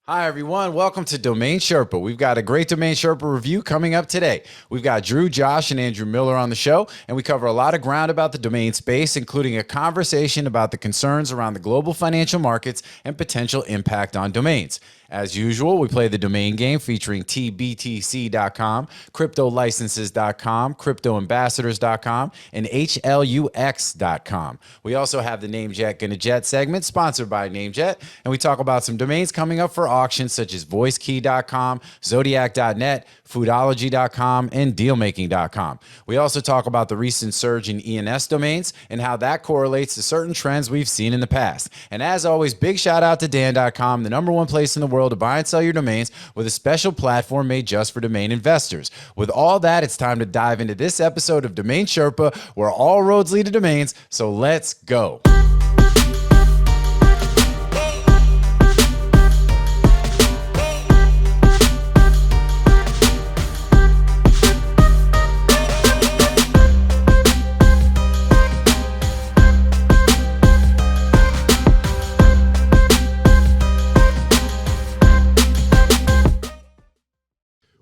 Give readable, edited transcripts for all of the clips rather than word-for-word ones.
Hi, everyone. Welcome to Domain Sherpa. We've got a great Domain Sherpa review coming up today. We've got Drew, Josh, and Andrew Miller on the show, and we cover a lot of ground about the domain space, including a conversation about the concerns around the global financial markets and potential impact on domains. As usual, we play the domain game featuring TBTC.com, CryptoLicenses.com, CryptoAmbassadors.com, and HLUX.com. We also have the Namejet Gonna Jet segment sponsored by Namejet, and we talk about some domains coming up for auctions such as VoiceKey.com, Zodiac.net, Foodology.com, and Dealmaking.com. We also talk about the recent surge in ENS domains and how that correlates to certain trends we've seen in the past. And as always, big shout out to Dan.com, the #1 place in the world to buy and sell your domains with a special platform made just for domain investors. With all that, it's time to dive into this episode of Domain Sherpa, where all roads lead to domains. So let's go.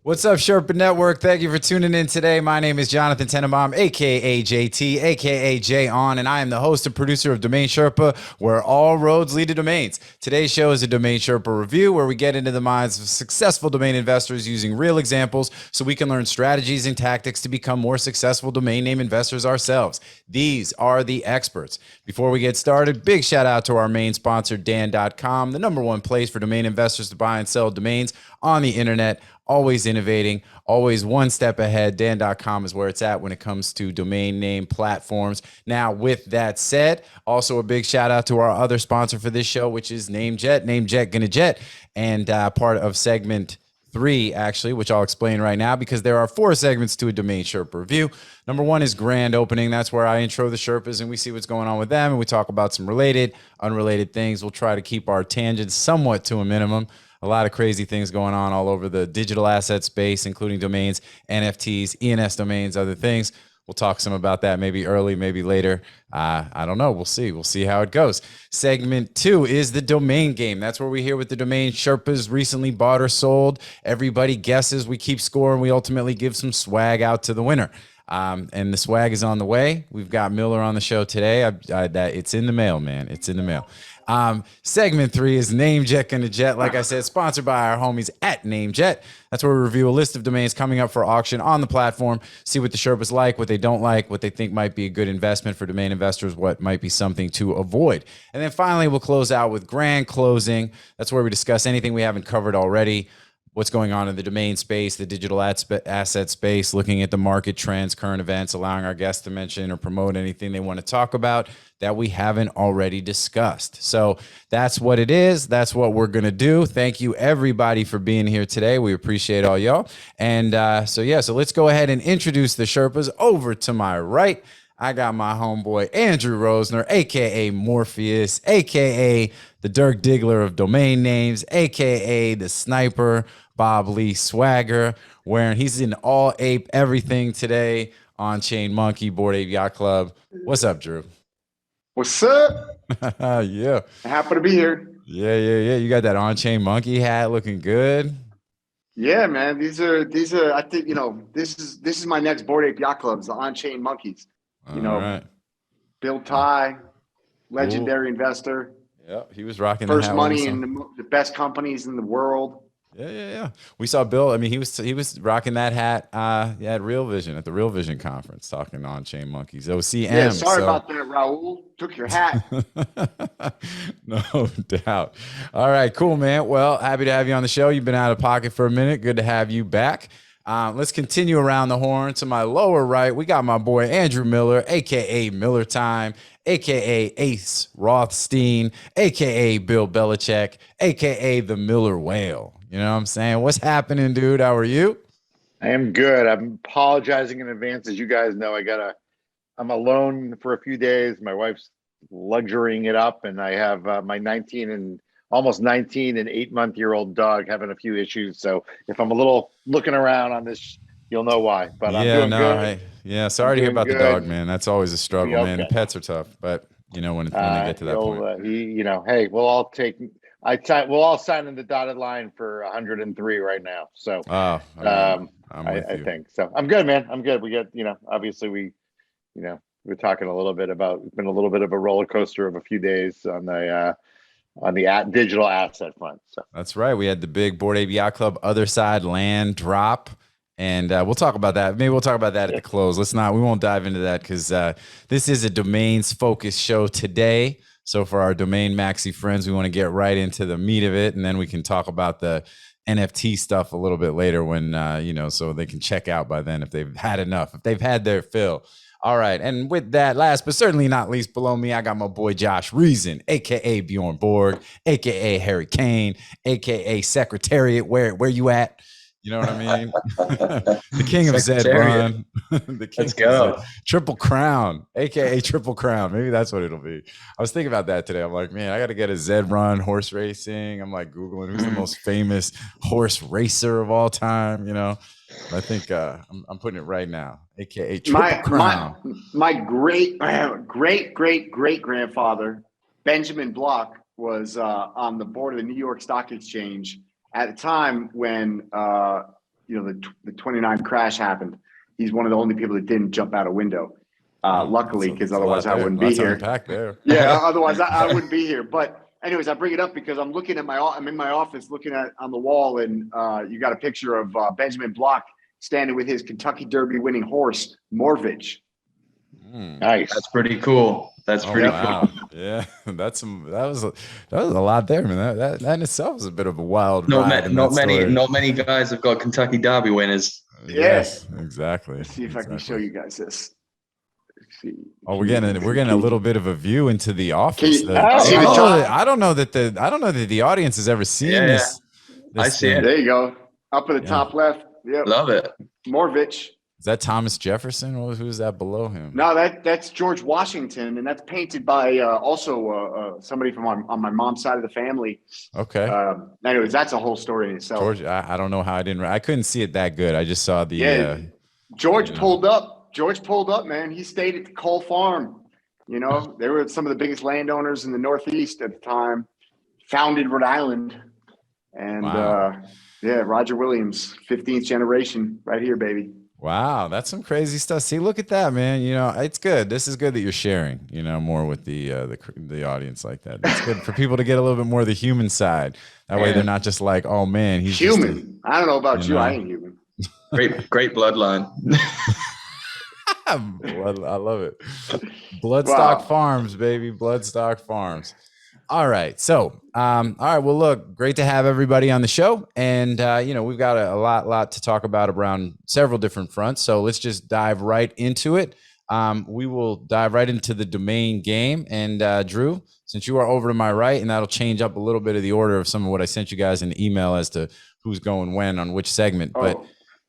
What's up, Sherpa Network? Thank you for tuning in today. My name is Jonathan Tenenbaum, a.k.a. JT, a.k.a. Jay On, and I am the host and producer of Domain Sherpa, where all roads lead to domains. Today's show is a Domain Sherpa review, where we get into the minds of successful domain investors using real examples so we can learn strategies and tactics to become more successful domain name investors ourselves. These are the experts. Before we get started, big shout out to our main sponsor, Dan.com, the #1 place for domain investors to buy and sell domains on the internet. Always innovating, always one step ahead. Dan.com is where it's at when it comes to domain name platforms. Now, with that said, also a big shout out to our other sponsor for this show, which is Namejet Gonna Jet, and part of segment 3, actually, which I'll explain right now because there are 4 segments to a Domain Sherpa review. #1 is grand opening. That's where I intro the Sherpas and we see what's going on with them, and we talk about some related, unrelated things. We'll try to keep our tangents somewhat to a minimum. A lot of crazy things going on all over the digital asset space, including domains, NFTs, ENS domains, other things. We'll talk some about that maybe early, maybe later. I don't know. We'll see. We'll see how it goes. Segment 2 is the domain game. That's where we hear what the domain Sherpas recently bought or sold. Everybody guesses. We keep score, and we ultimately give some swag out to the winner. And the swag is on the way. We've got Miller on the show today. It's in the mail, man. It's in the mail. Segment 3 is Namejet Gonna Jet. Like I said, sponsored by our homies at Namejet. That's where we review a list of domains coming up for auction on the platform, see what the Sherpas like, what they don't like, what they think might be a good investment for domain investors, what might be something to avoid. And then finally, we'll close out with grand closing. That's where we discuss anything we haven't covered already. What's going on in the domain space, the digital asset space, looking at the market trends, current events, allowing our guests to mention or promote anything they want to talk about that we haven't already discussed. So that's what it is. That's what we're going to do. Thank you, everybody, for being here today. We appreciate all y'all. And so let's go ahead and introduce the Sherpas. Over to my right, I got my homeboy, Andrew Rosner, a.k.a. Morpheus, a.k.a. the Dirk Diggler of domain names, a.k.a. the Sniper, Bob Lee Swagger, he's in all ape everything today on Chain Monkey, Bored Ape Yacht Club. What's up, Drew? What's up? Yeah. Happy to be here. Yeah. You got that on-chain monkey hat looking good. Yeah, man. These are I think, this is my next Bored Ape Yacht Clubs, the on-chain monkeys. Right. Bill Ty, legendary investor. Yeah, he was rocking first the hat money in the best companies in the world. Yeah. We saw Bill. I mean, he was rocking that hat at Real Vision, at the Real Vision conference, talking on-chain monkeys. OCM. Yeah, sorry about that, Raul. Took your hat. No doubt. All right, cool, man. Well, happy to have you on the show. You've been out of pocket for a minute. Good to have you back. Let's continue around the horn. To my lower right, we got my boy Andrew Miller, a.k.a. Miller Time, a.k.a. Ace Rothstein, a.k.a. Bill Belichick, a.k.a. the Miller Whale. You know what I'm saying? What's happening, dude? How are you? I am good. I'm apologizing in advance. As you guys know, I'm alone for a few days. My wife's luxurying it up, and I have my almost 19 and 8-month-old dog having a few issues. So if I'm a little looking around on this, you'll know why. But I'm doing good. Sorry to hear about the dog, man. That's always a struggle, man. The pets are tough, but when they get to that point. Hey, we'll all take. We'll all sign in the dotted line for 103 right now. So, Oh, I think so. I'm good, man. I'm good. We got, obviously we're talking a little bit about, it's been a little bit of a roller coaster of a few days on the digital asset front. So that's right. We had the big Bored Ape Yacht Club Other Side land drop. And we'll talk about that. Maybe we'll talk about that at the close. We won't dive into that because this is a domains focused show today. So for our domain maxi friends, we want to get right into the meat of it. And then we can talk about the NFT stuff a little bit later when, so they can check out by then if they've had enough, if they've had their fill. All right. And with that, last but certainly not least, below me, I got my boy Josh Reason, a.k.a. Bjorn Borg, a.k.a. Harry Kane, a.k.a. Secretariat. Where you at? You know what I mean? The king of Zed Run. Let's go. Triple Crown, a.k.a. Triple Crown. Maybe that's what it'll be. I was thinking about that today. I'm like, man, I got to get a Zed Run horse racing. I'm like Googling who's the most famous horse racer of all time, I think I'm putting it right now, a.k.a. Triple Crown. My great grandfather, Benjamin Block, was on the board of the New York Stock Exchange at the time when the 29 crash happened. He's one of the only people that didn't jump out a window. Luckily, because otherwise I wouldn't be here. Yeah, otherwise I wouldn't be here. But anyways, I bring it up because I'm in my office looking at on the wall, and you got a picture of Benjamin Block standing with his Kentucky Derby winning horse, Morvage. Nice. That's pretty cool. That's pretty cool. Yeah, that was a lot there, man. That in itself is a bit of a wild ride. Not many guys have got Kentucky Derby winners. Yes, exactly. Let's see if I can show you guys this. Oh, we're getting a little bit of a view into the office. I don't know that the audience has ever seen this. I see it. There you go, up at the top left. Yep. Love it. Morvage. Is that Thomas Jefferson, or who's that below him? No, that's George Washington, and that's painted by also somebody from on my mom's side of the family. Okay. Anyways, that's a whole story in itself. George, I don't know how I couldn't see it that good. I just saw the. George pulled up. George pulled up, man. He stayed at the Cole Farm. They were some of the biggest landowners in the Northeast at the time. Founded Rhode Island, and Roger Williams, 15th generation, right here, baby. Wow, that's some crazy stuff. See, look at that, man. It's good. This is good that you're sharing, more with the audience like that. It's good for people to get a little bit more of the human side. That way they're not just like, oh man, he's human. I don't know about you. I ain't human. Great bloodline. I love it. Bloodstock Farms, baby. Bloodstock Farms. All right. So, well, look, great to have everybody on the show. And, we've got a lot to talk about around several different fronts. So let's just dive right into it. We will dive right into the domain game. And Drew, since you are over to my right, and that'll change up a little bit of the order of some of what I sent you guys in the email as to who's going when on which segment. Oh. But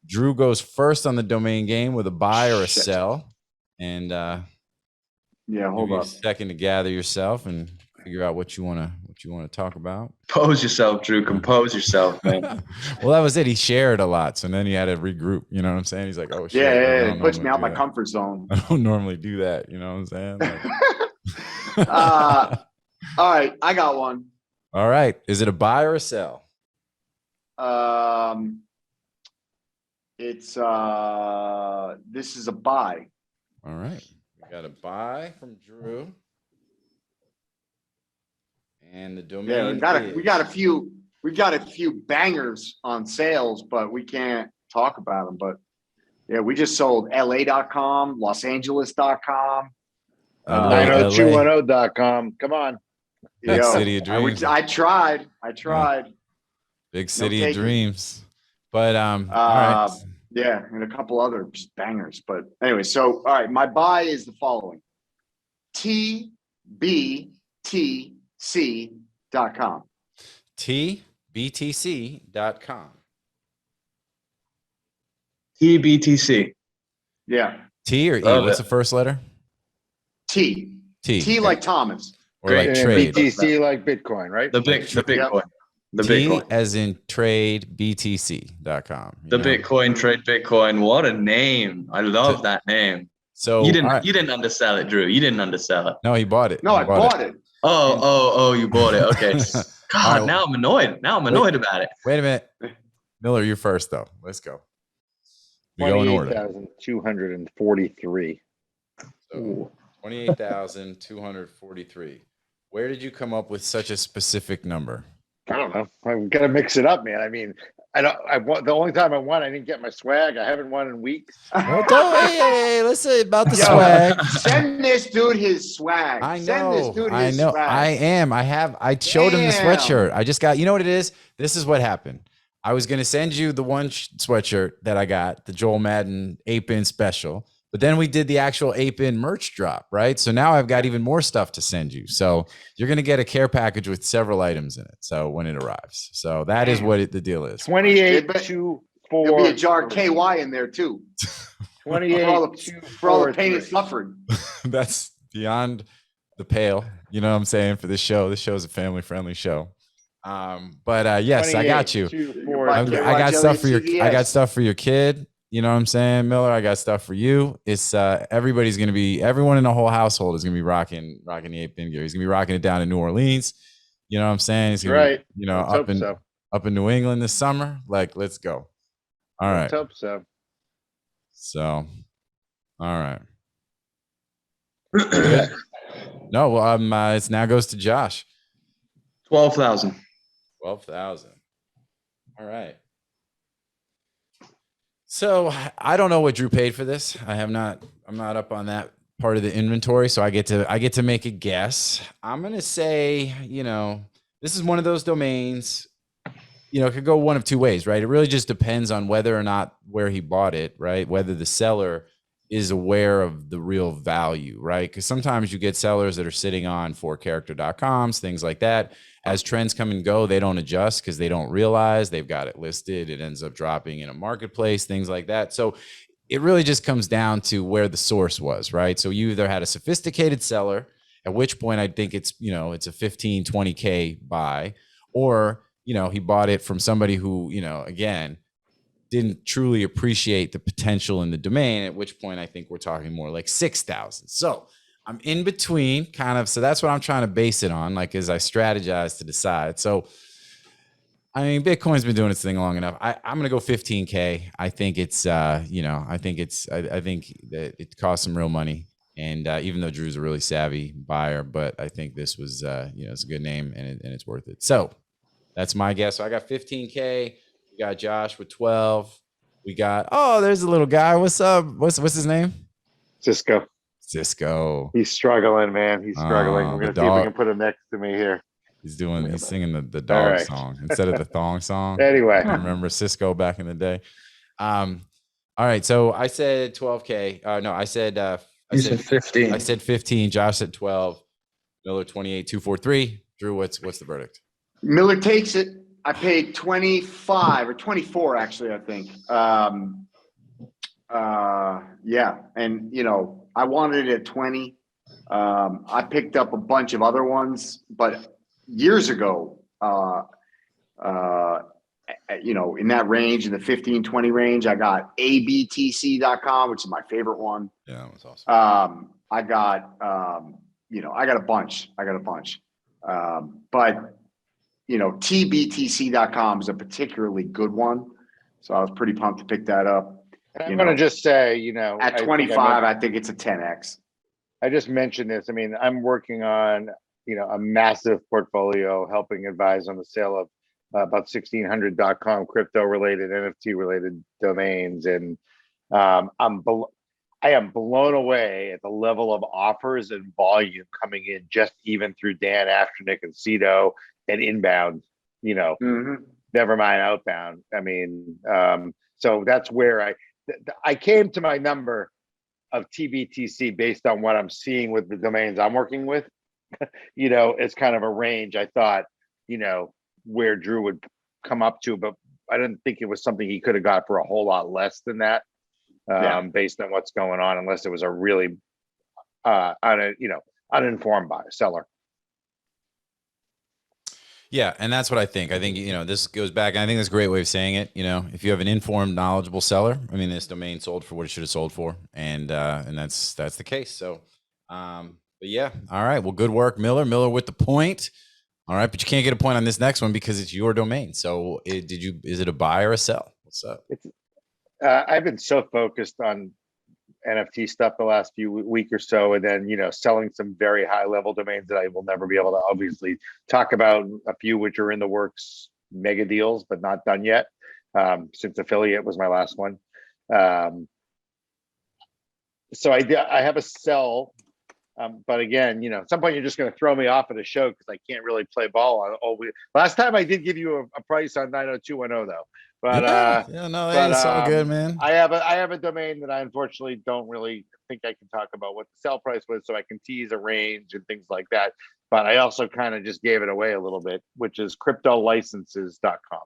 Drew goes first on the domain game with a buy or a sell. And hold on a second to gather yourself and figure out what you want to talk about. Compose yourself, Drew. Compose yourself, man. Well, that was it. He shared a lot, so then he had to regroup. You know what I'm saying? He's like, "Oh shit!" Yeah. It puts me out my comfort zone. I don't normally do that. You know what I'm saying? Like... all right, I got one. All right, is it a buy or a sell? It's this is a buy. All right, we got a buy from Drew. And the domain. Yeah, we've got a few bangers on sales, but we can't talk about them. But yeah, we just sold LA.com, LosAngeles.com, 90210.com. Come on. Big City of Dreams. I tried. Big City of Dreams. But all right. Yeah, and a couple other just bangers. But anyway, so all right, my buy is the following. TBTC.com. TBTC.com. TBTC. Yeah. T or E? What's the first letter? T. T like Thomas. Or like trade. BTC like Bitcoin, right? The Bitcoin. The T Bitcoin. as in trade BTC.com. The Bitcoin, trade Bitcoin. What a name. I love that name. So you didn't undersell it, Drew. You didn't undersell it. No, he bought it. No, I bought it. Oh, you bought it. Okay. God, right, now I'm annoyed. Now I'm annoyed about it. Wait a minute. Miller, you're first, though. Let's go. We go in order. 28,243. So 28,243. Where did you come up with such a specific number? I don't know. I've got to mix it up, man. I mean, the only time I won, I didn't get my swag. I haven't won in weeks. Well, hey, listen about the Yo, swag. Send this dude his swag. I Send this know. dude I his know. swag. I showed him the Damn. sweatshirt. I just got, you know what it is? This is what happened. I was going to send you the one sweatshirt that I got, the Joel Madden 8-pin special. But then we did the actual 8-pin merch drop, right? So now I've got even more stuff to send you. So you're going to get a care package with several items in it. So when it arrives. So that is what the deal is. 28,243. There'll be a jar of KY in there too. 28,243. For all the pain and suffering. That's beyond the pale. You know what I'm saying? For this show. This show is a family-friendly show. But yes, I got you. I got stuff for I got stuff for your kid. You know what I'm saying, Miller? I got stuff for you. It's everyone in the whole household is gonna be rocking the 8-pin gear. He's gonna be rocking it down in New Orleans. You know what I'm saying? He's gonna be, up in New England this summer. Like, let's go. All right. Let's hope so. So, all right. No, well, it now goes to Josh. 12,000. 12,000. All right. So I don't know what Drew paid for this. I'm not up on that part of the inventory, so I get to make a guess. I'm gonna say, this is one of those domains. It could go one of two ways, right? It really just depends on whether or not where he bought it, right? Whether the seller is aware of the real value, right? Because sometimes you get sellers that are sitting on 4character.coms, things like that. As trends come and go, they don't adjust because they don't realize they've got it listed. It ends up dropping in a marketplace, things like that. So it really just comes down to where the source was, right? So you either had a sophisticated seller, at which point I think it's, it's a 15, 20K buy, or, he bought it from somebody who, again, didn't truly appreciate the potential in the domain, at which point I think we're talking more like 6,000. So I'm in between kind of, so that's what I'm trying to base it on, like, as I strategize to decide. So, I mean, Bitcoin's been doing its thing long enough. I'm going to go 15K. I think it's, I think that it costs some real money. And even though Drew's a really savvy buyer, but I think this was, it's a good name and it's worth it. So that's my guess. So I got 15K. We got Josh with 12. We got, there's a little guy. What's up? What's his name? Cisco. He's struggling, man. He's struggling. We're going to see if we can put him next to me here. He's singing the dog song instead of the thong song. Anyway. I remember Cisco back in the day. All right. So I said 12K. No, I said 15. I said 15. Josh said 12. Miller 28,243. Drew, what's the verdict? Miller takes it. I paid 25 or 24, actually, I think. Yeah. And, I wanted it at 20. I picked up a bunch of other ones, but years ago, in that range, in the 15, 20 range, I got abtc.com, which is my favorite one. Yeah, that was awesome. I got a bunch. But TBTC.com is a particularly good one. So I was pretty pumped to pick that up. I'm going to just say, at 25, I think it's a 10X. I just mentioned this. I mean, I'm working on, a massive portfolio, helping advise on the sale of about 1600.com crypto related, NFT related domains. And I am blown away at the level of offers and volume coming in, just even through Dan Afternick and Cito and inbound, never mind outbound. I mean, so that's where I came to my number of TBTC based on what I'm seeing with the domains I'm working with. It's kind of a range. I thought, where Drew would come up to, but I didn't think it was something he could have got for a whole lot less than that, based on what's going on, unless it was a really, uninformed buyer seller. Yeah, and that's what I think. I think, this goes back, and I think that's a great way of saying it. If you have an informed, knowledgeable seller, I mean, this domain sold for what it should have sold for, and that's the case. So, but yeah, all right. Well, good work, Miller. Miller with the point. All right, but you can't get a point on this next one because it's your domain. So is it a buy or a sell? What's up? I've been so focused on NFT stuff the last week or so, and then selling some very high level domains that I will never be able to obviously talk about. A few which are in the works, mega deals, but not done yet. Since affiliate was my last one, so I have a sell. But again, at some point you're just going to throw me off of the show because I can't really play ball on all. Last time I did give you a price on 90210 though. But it's all good, man. I have a domain that I unfortunately don't really think I can talk about what the sell price was, so I can tease a range and things like that. But I also kind of just gave it away a little bit, which is CryptoLicenses.com.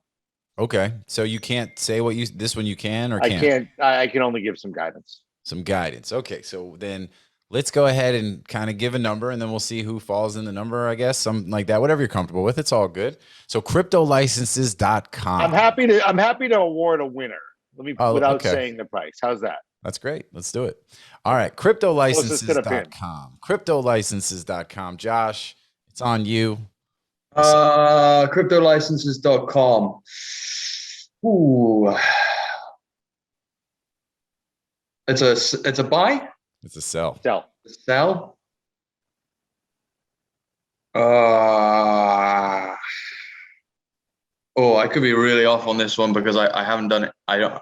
Okay, so you can't say this one you can or can't? I can't. I can only give some guidance. Some guidance. Okay, so then let's go ahead and kind of give a number, and then we'll see who falls in the number, I guess, something like that. Whatever you're comfortable with, it's all good. So CryptoLicenses.com. I'm happy to award a winner. Without saying the price. How's that? That's great. Let's do it. All right, CryptoLicenses.com. CryptoLicenses.com. Josh, it's on you. CryptoLicenses.com. Ooh. It's a buy? It's a sell. Sell? I could be really off on this one because I haven't done it. I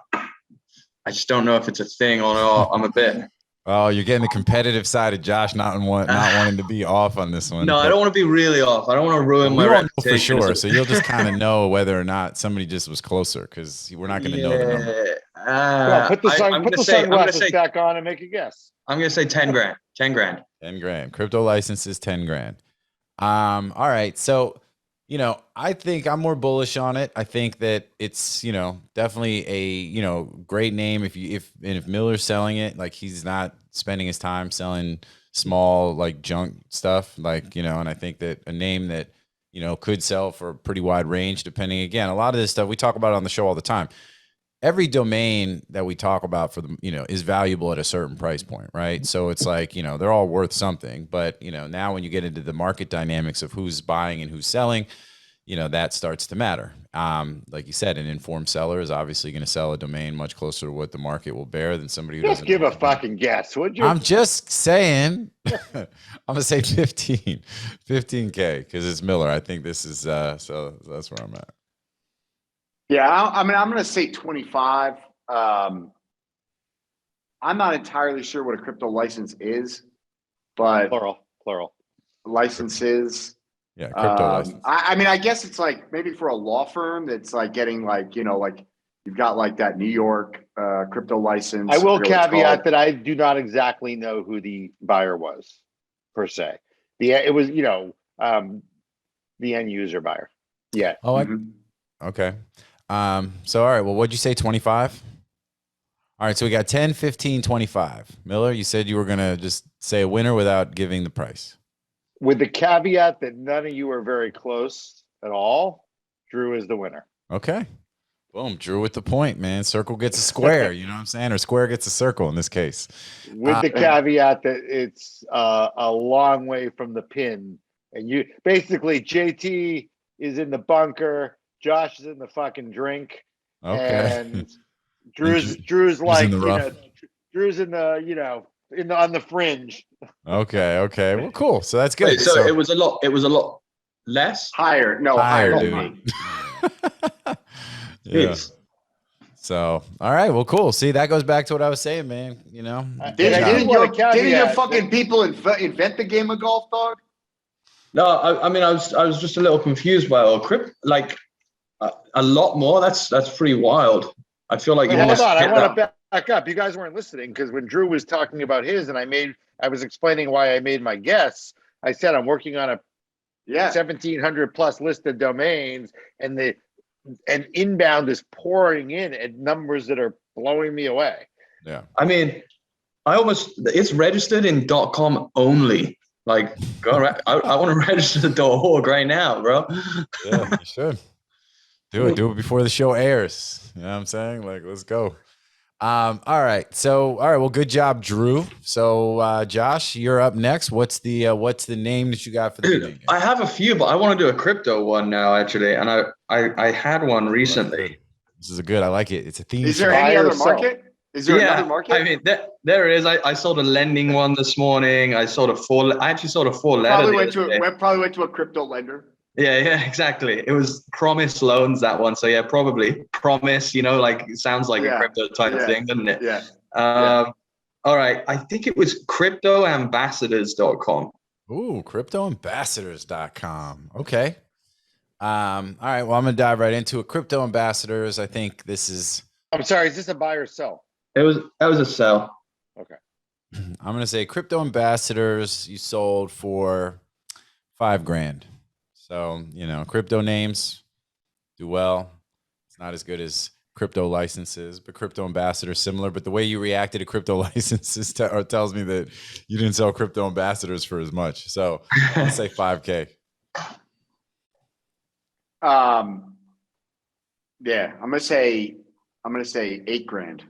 just don't know if it's a thing or not. I'm a bit. Oh, you're getting the competitive side of Josh not wanting to be off on this one. No, I don't want to be really off. I don't want to ruin my reputation. For sure. So you'll just kind of know whether or not somebody just was closer because we're not going to know the number. Put the sunglasses back on and make a guess. I'm going to say 10 grand. 10 grand. 10 grand. Crypto licenses, 10 grand. All right. So, I think I'm more bullish on it. I think that it's, definitely a, great name. If Miller's selling it, like he's not spending his time selling small, like junk stuff, and I think that a name that, could sell for a pretty wide range, depending, again, a lot of this stuff we talk about on the show all the time. Every domain that we talk about is valuable at a certain price point, right? So it's like, they're all worth something, but now when you get into the market dynamics of who's buying and who's selling, that starts to matter. Like you said, an informed seller is obviously going to sell a domain much closer to what the market will bear than somebody who doesn't give a fucking guess, would you? I'm just saying, I'm going to say 15K because it's Miller. I think this is, so that's where I'm at. Yeah, I'm going to say 25. I'm not entirely sure what a crypto license is, but plural licenses. Yeah, crypto license. I guess it's like maybe for a law firm that's like getting like you've got like that New York crypto license. I will caveat that I do not exactly know who the buyer was per se. It was the end user buyer. Yeah. Oh, okay. So, all right. Well, what'd you say? 25? All right. So we got 10, 15, 25. Miller, you said you were going to just say a winner without giving the price. With the caveat that none of you are very close at all, Drew is the winner. Okay. Boom. Drew with the point, man. Circle gets a square. You know what I'm saying? Or square gets a circle in this case. With the caveat that it's a long way from the pin. And you basically, JT is in the bunker. Josh is in the fucking drink. Okay. And Drew's like, Drew's in the, on the fringe. Okay. Well, cool. So that's good. Wait, so it was a lot less? Higher. No, higher, dude. Yeah. So, all right. Well, cool. See, that goes back to what I was saying, man. Didn't your fucking people invent the game of golf, dog? No, I was just a little confused by it. A lot more. That's pretty wild. I feel like hold on. I want to back up. You guys weren't listening because when Drew was talking about his, and I was explaining why I made my guess. I said I'm working on a 1,700 plus list of domains, and inbound is pouring in at numbers that are blowing me away. Yeah. It's registered in .com only. Like, I want to register the .org right now, bro. Yeah, you should. Do it before the show airs. You know what I'm saying? Like, let's go. All right. So, all right. Well, good job, Drew. So, Josh, you're up next. What's the name that you got for the Dude, domain? I have a few, but I want to do a crypto one now, actually. And I had one That's recently. good. This is good. I like it. It's a theme. Is there show. any Buy or other sell? market? Is there another Yeah, market? I mean, there is. I sold a lending one this morning. I actually sold a four letter. Probably went to a crypto lender. Yeah, exactly. It was Promise Loans, that one. So yeah, probably Promise, like it sounds like a crypto type thing, doesn't it? Yeah. All right. I think it was CryptoAmbassadors.com. Ooh, CryptoAmbassadors.com. Okay. All right. Well, I'm gonna dive right into it. Crypto Ambassadors. I think this is. I'm sorry, is this a buy or sell? That was a sell. Okay. I'm gonna say Crypto Ambassadors. You sold for $5,000. So crypto names do well. It's not as good as crypto licenses, but Crypto Ambassador similar. But the way you reacted to crypto licenses tells me that you didn't sell Crypto Ambassadors for as much. So I'm gonna say $5,000. Yeah, I'm gonna say $8,000.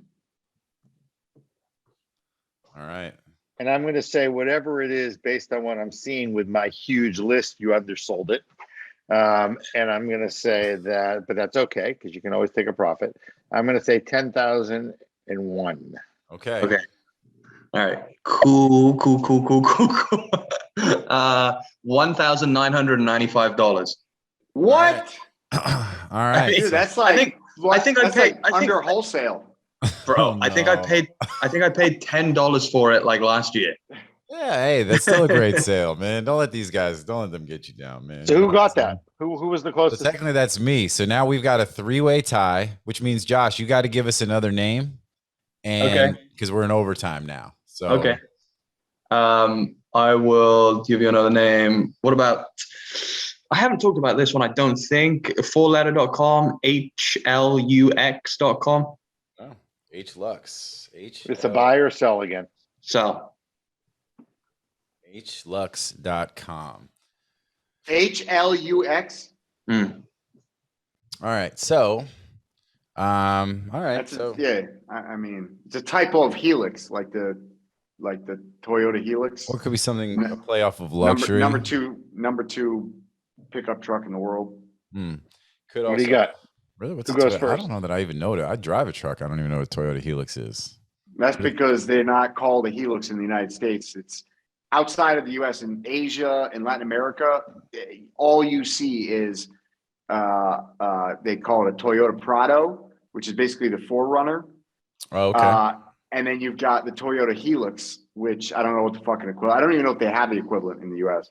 All right. And I'm going to say whatever it is based on what I'm seeing with my huge list, you undersold it. And I'm going to say that, but that's okay because you can always take a profit. I'm going to say 10,001. Okay. Okay. All right. Cool. $1,995. What? All right. Dude, that's like I think I paid under wholesale. Bro, Oh, no. I think I paid $10 for it like last year. Yeah, hey, that's still a great sale, man. Don't let them get you down, man. So who got that? Who was the So closest? technically that's me. So now we've got a 3-way tie, which means Josh, you got to give us another name. And because we're in overtime now. So Okay. I will give you another name. What about, I haven't talked about this one, I don't think. 4letter.com, HLUX.com. Oh, HLUX. It's a buy or sell again. So HLUX.com. HLUX. All right. So all right. I mean, it's a typo of Helix, like the Toyota Helix. What could be something a play off of luxury? Number two pickup truck in the world. Could What do you got? Really? What's Who goes I first? don't know that I even know that. I drive a truck. I don't even know what Toyota Helix is. That's because they're not called a Helix in the United States. It's outside of the U.S. in Asia and Latin America. All you see is they call it a Toyota Prado, which is basically the Forerunner. Oh, okay. And then you've got the Toyota Helix, which I don't know what the fucking equivalent. I don't even know if they have the equivalent in the U.S.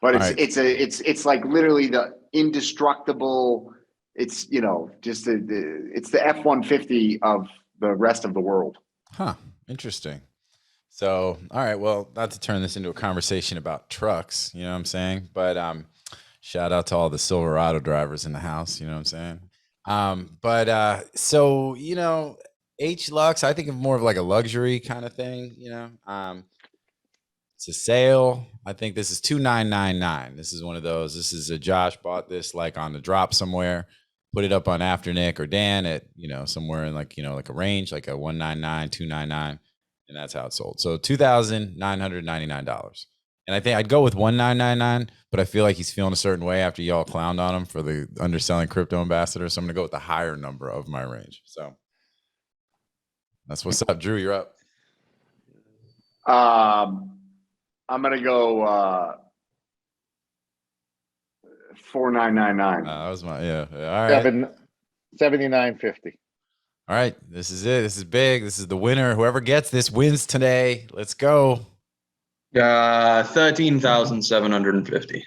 But it's like literally the indestructible. It's it's the F-150 of the rest of the world. Huh. Interesting. So, all right. Well, not to turn this into a conversation about trucks, you know what I'm saying? But shout out to all the Silverado drivers in the house, you know what I'm saying? So, HLUX, I think of more of like a luxury kind of thing, it's a sale. I think this is 2999. This is one of those. This is Josh bought this like on the drop somewhere, put it up on After Nick or Dan at, somewhere in like a range, like a 199, 299. And that's how it sold. So $2,999. And I think I'd go with 1,999, but I feel like he's feeling a certain way after y'all clowned on him for the underselling Crypto Ambassador. So I'm going to go with the higher number of my range. So that's what's up. Drew, you're up. I'm going to go 4,999. That was my, yeah. All right. 79.50. All right. This is it. This is big. This is the winner. Whoever gets this wins today. Let's go. 13,750.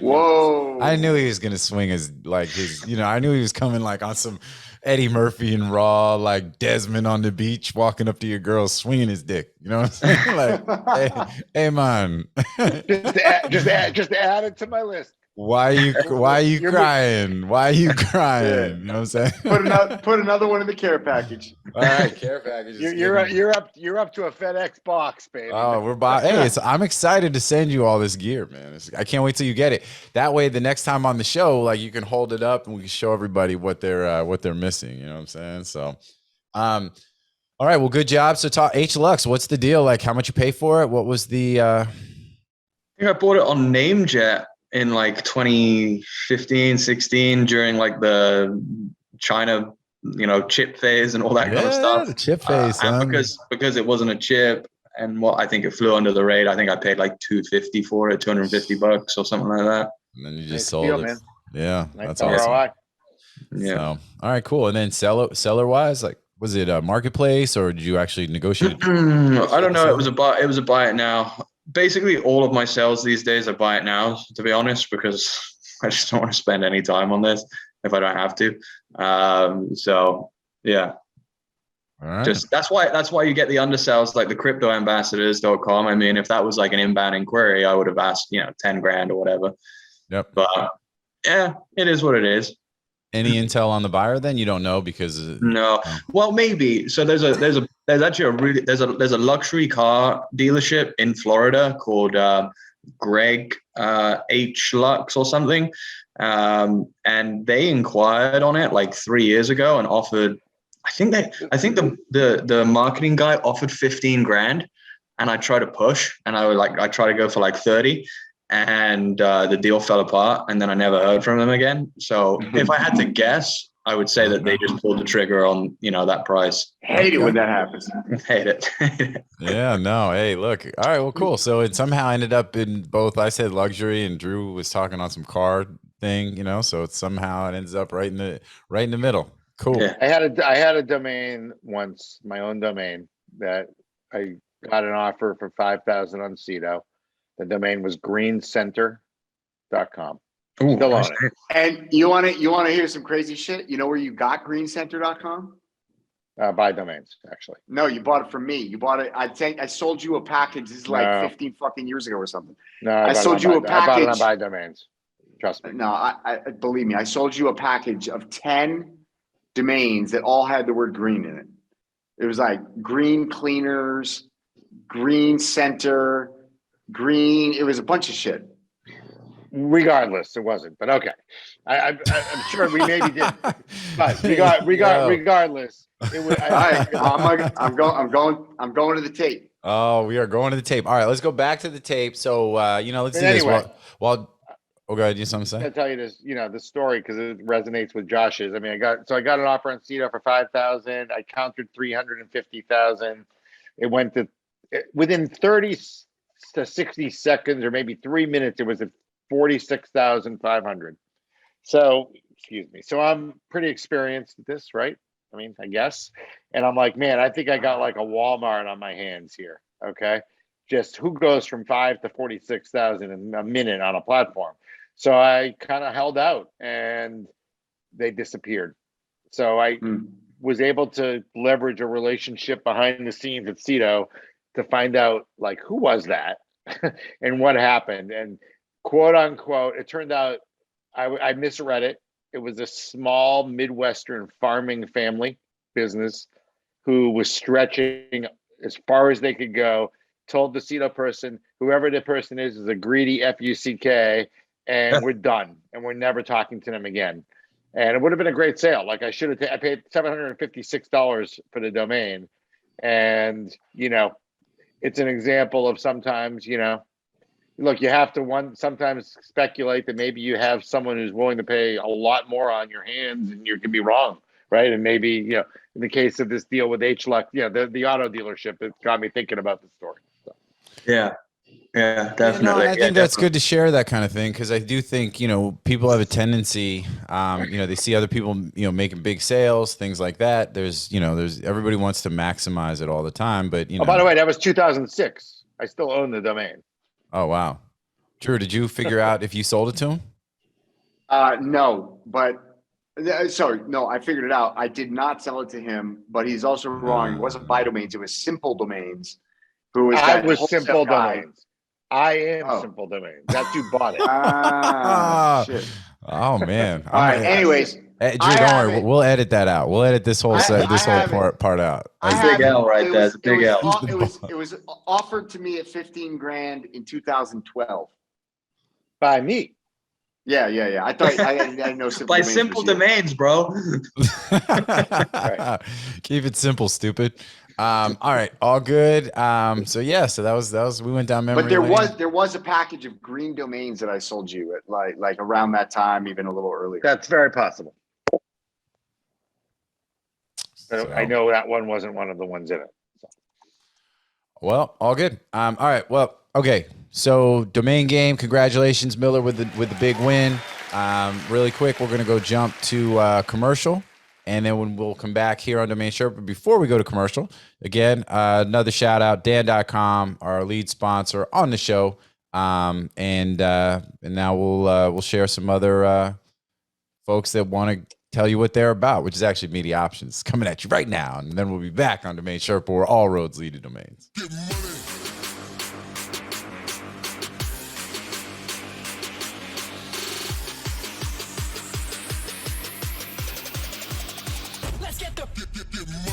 Whoa. I knew he was going to swing I knew he was coming like on some Eddie Murphy and Raw, like Desmond on the beach, walking up to your girl, swinging his dick. You know what I'm saying? Like, hey, man. just add it to my list. Why are you crying? Why are you crying? Yeah. You know what I'm saying? Put another one in the care package. All right, care package. You're up to a FedEx box, baby. Oh, I'm excited to send you all this gear, man. I can't wait till you get it. That way, the next time on the show, like you can hold it up and we can show everybody what they're missing. You know what I'm saying? So, All right. Well, good job. So talk HLUX. What's the deal? Like how much you pay for it? What was the, I think I bought it on NameJet in like 2015, 16 during like the China, chip phase and all that kind of stuff. the chip phase, and because it wasn't a chip and I think it flew under the radar. I think I paid like $250 for it, $250 or something like that. And then you just Nice sold deal, it. man. Yeah. Nice That's awesome. ROI. So, Yeah. all right, cool. And then seller wise, like, was it a marketplace or did you actually negotiate? I don't know. It was a buy it now. Basically, all of my sales these days are buy it now, to be honest, because I just don't want to spend any time on this if I don't have to. So yeah, All right. just that's why you get the undersells like the CryptoAmbassadors.com. I mean, if that was like an inbound inquiry, I would have asked 10 grand or whatever. Yep. But yeah, it is what it is. Any intel on the buyer then? You don't know because No. Well, maybe. So there's actually there's a luxury car dealership in Florida called Greg HLUX or something. And they inquired on it like 3 years ago and offered, I think the marketing guy offered 15 grand, and I tried to push and I tried to go for like 30. And the deal fell apart, and then I never heard from them again. So if I had to guess, I would say that they just pulled the trigger on that price. Hate it when that happens. Hate it. Yeah, no. Hey, look. All right, well, cool. So it somehow ended up in both. I said luxury, and Drew was talking on some car thing. So it ends up right in the middle. Cool. Yeah. I had a domain once, my own domain, that I got an offer for 5,000 on Cedo. The domain was greencenter.com. Ooh, Still on it. And you want to hear some crazy shit? You know where you got greencenter.com? Buy domains, actually. No, you bought it from me. You bought it. I sold you a package. This is like 15 fucking years ago or something. No, I sold you a I bought it on package. buy domains. Trust me. No, I believe me. I sold you a package of 10 domains that all had the word green in it. It was like green cleaners, green center, green. It was a bunch of shit. Regardless, it wasn't. But okay, I'm sure we maybe did. But regardless, it was. All right, I'm going to the tape. Oh, we are going to the tape. All right, let's go back to the tape. So let's do this. Oh, go ahead. You something to say? I'll tell you this, the story, because it resonates with Josh's. I mean, I got an offer on Cedo for 5,000. I countered 350,000. It went to within 30 to 60 seconds, or maybe 3 minutes. It was at 46,500. So, excuse me. So I'm pretty experienced at this, right? I mean, I guess. And I'm like, man, I think I got like a Walmart on my hands here. Okay. Just who goes from 5 to 46,000 in a minute on a platform? So I kind of held out, and they disappeared. So I was able to leverage a relationship behind the scenes at Cedo to find out like who was that and what happened. And quote unquote, it turned out I misread it. It was a small Midwestern farming family business who was stretching as far as they could go, told the Cedo person, whoever the person is a greedy FUCK, and we're done. And we're never talking to them again. And it would have been a great sale. Like I paid $756 for the domain. And, it's an example of sometimes, look, you have to sometimes speculate that maybe you have someone who's willing to pay a lot more on your hands, and you can be wrong, right? And maybe, in the case of this deal with HLUX, the auto dealership, it got me thinking about the story. So. Yeah, definitely. I think that's good to share that kind of thing, because I do think, people have a tendency, they see other people, making big sales, things like that. There's everybody wants to maximize it all the time, but Oh, by the way, that was 2006. I still own the domain. Oh, wow. Drew, did you figure out if you sold it to him? No, but no, I figured it out. I did not sell it to him, but he's also wrong. It wasn't Buy Domains. It was Simple Domains. I was Simple Domains. I am Simple Domains. That's who bought it. Shit. Oh, man. All right. Anyways. Drew, don't worry. We'll edit that out. We'll edit this whole part out. That's a big L right there. It's a big L. It was offered to me at 15 grand in 2012. By me. Yeah. I thought I know Simple by Domains Simple Domains, bro. Keep it simple, stupid. All right, all good. So yeah, so that was we went down memory But there lane. was a package of green domains that I sold you at like around that time, even a little earlier. That's very possible. So, I know that one wasn't one of the ones in it. So. Well, all good. All right. Well, okay. So domain game, congratulations, Miller, with the big win. Really quick, we're gonna go jump to commercial. And then when we'll come back here on Domain Sherpa, before we go to commercial, again, another shout out, Dan.com, our lead sponsor on the show. And now we'll share some other folks that want to tell you what they're about, which is actually Media Options coming at you right now. And then we'll be back on Domain Sherpa, where all roads lead to domains. Get money. Get money.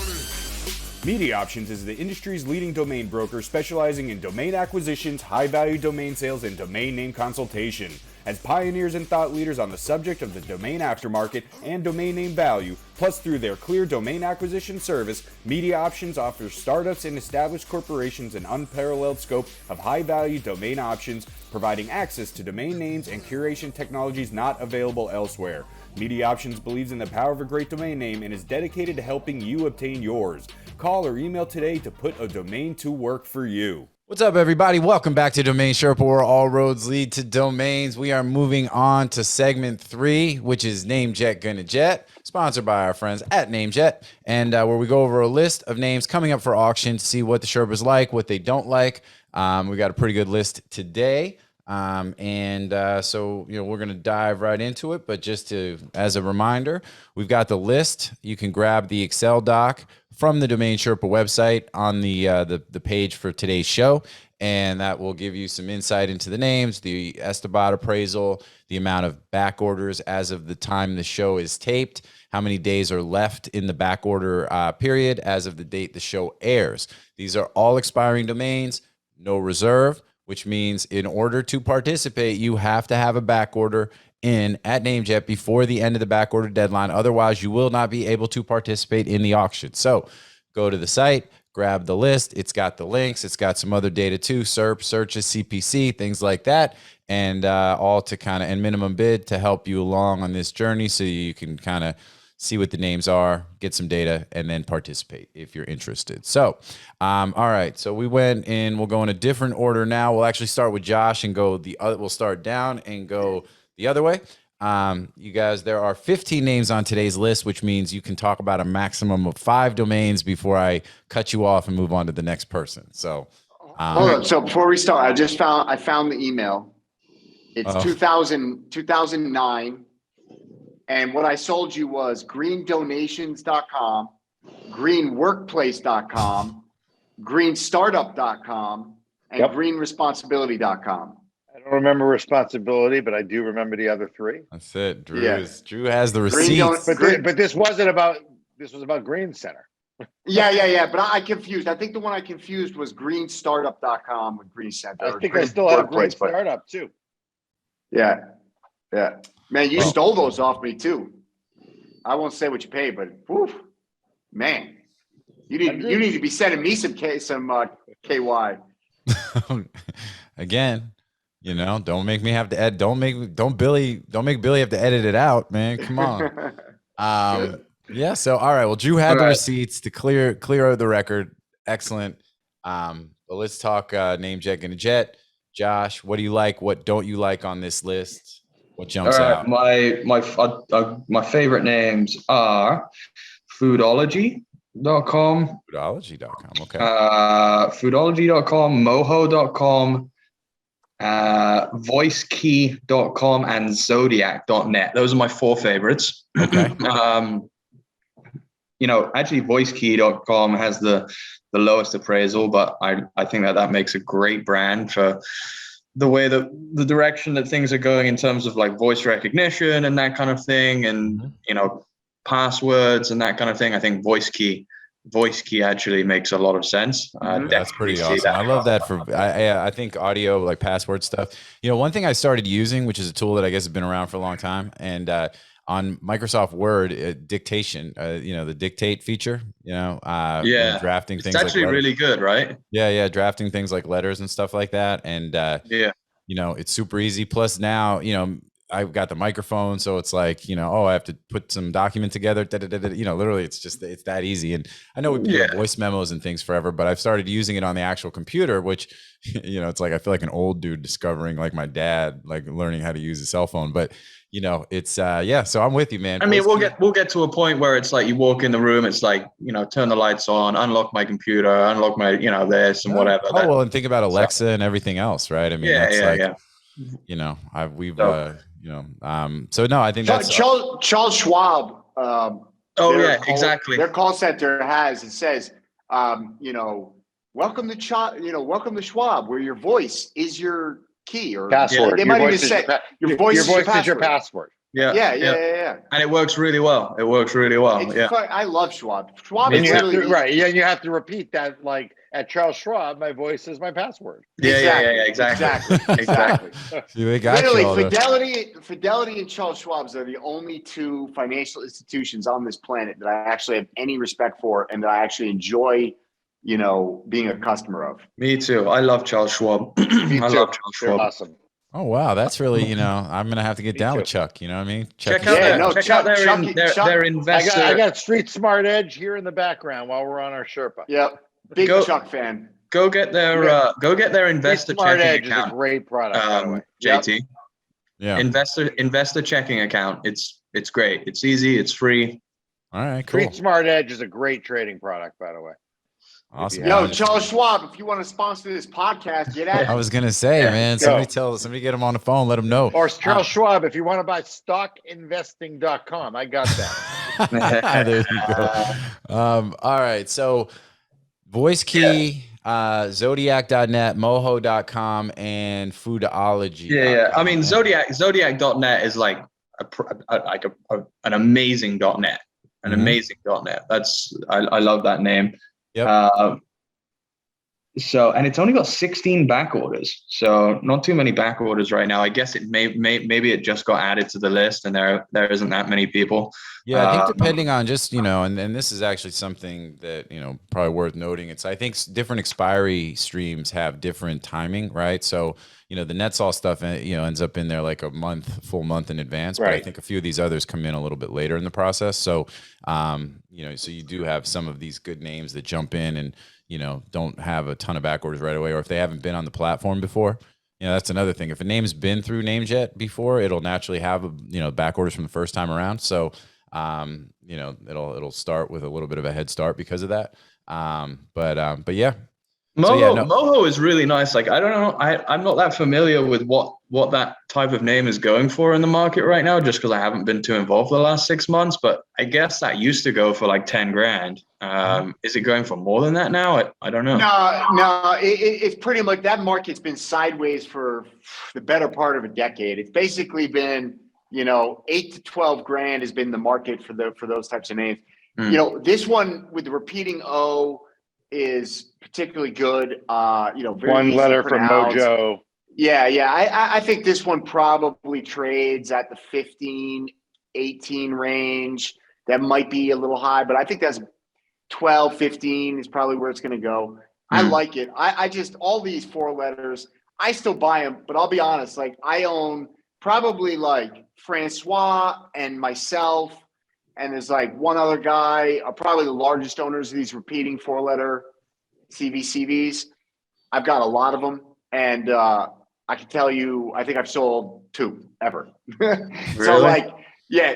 Media Options is the industry's leading domain broker specializing in domain acquisitions, high-value domain sales, and domain name consultation. As pioneers and thought leaders on the subject of the domain aftermarket and domain name value, plus through their clear domain acquisition service, Media Options offers startups and established corporations an unparalleled scope of high-value domain options, providing access to domain names and curation technologies not available elsewhere. Media Options believes in the power of a great domain name and is dedicated to helping you obtain yours. Call or email today to put a domain to work for you. What's up, everybody? Welcome back to Domain Sherpa, where all roads lead to domains. We are moving on to segment 3, which is Namejet Gonna Jet, sponsored by our friends at Namejet, and where we go over a list of names coming up for auction to see what the Sherpas like, what they don't like. We got a pretty good list today. So we're going to dive right into it, but just as a reminder, we've got the list. You can grab the Excel doc from the Domain Sherpa website on the page for today's show, and that will give you some insight into the names, the Esteban appraisal, the amount of back orders as of the time the show is taped, how many days are left in the back order period as of the date the show airs. These are all expiring domains, no reserve, which means in order to participate, you have to have a back order in at Namejet before the end of the back order deadline. Otherwise, you will not be able to participate in the auction. So go to the site, grab the list. It's got the links. It's got some other data too, SERP, searches, CPC, things like that, and all to and minimum bid to help you along on this journey so you can kind of see what the names are, get some data, and then participate if you're interested. So, all right. So we went in. We'll go in a different order now. We'll actually start with Josh and go the other. We'll start down and go the other way. You guys, there are 15 names on today's list, which means you can talk about a maximum of 5 domains before I cut you off and move on to the next person. So, hold on. So before we start, I found the email. It's 2009. And what I sold you was greendonations.com, greenworkplace.com, greenstartup.com, and greenresponsibility.com. I don't remember responsibility, but I do remember the other 3. That's it. Drew has the receipts. But this was about Green Center. Yeah. But I confused. I think the one I confused was greenstartup.com with Green Center. I think I still have Green Startup too. Yeah. Man, you stole those off me too. I won't say what you paid, but whew, man, you need to be sending me some KY. Again, don't make me have to edit. Don't make Billy have to edit it out, man. Come on. Yeah. So all right. Well, Drew had the receipts to clear the record. Excellent. But let's talk Namejet Gonna Jet. Josh, what do you like? What don't you like on this list? What jumps out? My favorite names are foodology.com. Foodology.com. Okay. Foodology.com, moho.com, voicekey.com, and zodiac.net. Those are my 4 favorites. Okay. Actually voicekey.com has the lowest appraisal, but I think that makes a great brand for the way that the direction that things are going in terms of like voice recognition and that kind of thing, and passwords and that kind of thing. I think VoiceKey actually makes a lot of sense. That's pretty awesome. I love that I think audio, like password stuff. One thing I started using, which is a tool that I guess has been around for a long time, and on Microsoft Word, dictation, the dictate feature, when drafting it's things actually like really good, right? yeah, drafting things like letters and stuff like that. And, it's super easy. Plus now, I've got the microphone, so it's like, I have to put some document together, literally it's that easy. And I know we do voice memos and things forever, but I've started using it on the actual computer, which, it's like, I feel like an old dude discovering, like my dad, like learning how to use a cell phone, but it's so I'm with you, man. I mean, we'll get to a point where it's like you walk in the room, it's like, turn the lights on, unlock my computer, unlock my, this and whatever. Oh, well, and think about Alexa and everything else, right? I mean, so no, I think that's Charles Schwab. Exactly. Their call center says, welcome to Schwab, where your voice is your key or password. They might even say your voice is your password. Yeah. And it works really well. I love Schwab. Schwab is really right. Yeah, you have to repeat that, like at Charles Schwab, my voice is my password. Exactly. See, they got literally, Fidelity and Charles Schwab's are the only two financial institutions on this planet that I actually have any respect for and that I actually enjoy, being a customer of. Me too. I love Charles Schwab. I love Charles Schwab. They're awesome. Oh wow, that's really I'm gonna have to get down with Chuck. You know what I mean? Check out their investor. I got Street Smart Edge here in the background while we're on our Sherpa. Yep, big Chuck fan. Go get their investor Smart checking Edge account. Is a great product, by the way. JT. Yeah. Investor checking account. It's great. It's easy. It's free. All right, cool. Street Smart Edge is a great trading product, by the way. Awesome. Yo, Charles Schwab, if you want to sponsor this podcast, get at me. I was gonna say, man, somebody get him on the phone, let him know. Or Charles Schwab, if you want to buy stockinvesting.com, I got that. There you go. All right, so voice key, Zodiac.net, moho.com, and Foodology. Yeah. I mean, Zodiac.net is like an amazing .net. An amazing .net. I love that name. Yep. And it's only got 16 back orders, so not too many back orders right now. I guess it maybe it just got added to the list, and there isn't that many people. Yeah, I think depending on just and this is actually something that probably worth noting. I think different expiry streams have different timing, right? So the NetSol stuff ends up in there like full month in advance, right. But I think a few of these others come in a little bit later in the process. So so you do have some of these good names that jump in and don't have a ton of back orders right away, or if they haven't been on the platform before. That's another thing. If a name's been through NamesJet before, it'll naturally have back orders from the first time around. So it'll start with a little bit of a head start because of that. But yeah. Moho is really nice. Like, I don't know, I'm not that familiar with what that type of name is going for in the market right now, just because I haven't been too involved the last 6 months. But I guess that used to go for like 10 grand. Is it going for more than that now? I don't know. No, it's pretty much that market's been sideways for the better part of a decade. It's basically been 8 to 12 grand has been the market for those types of names. This one with the repeating O is particularly good. Very one letter from Mojo. Yeah. I think this one probably trades at the 15, 18 range. That might be a little high, but I think that's 12, 15 is probably where it's going to go. I like it. I just, all these 4 letters, I still buy them, but I'll be honest, like I own probably like Francois and myself, and there's like one other guy, are probably the largest owners of these repeating 4-letter CVCVs. I've got a lot of them, and I can tell you, I think I've sold 2 ever. Really? So like, yeah,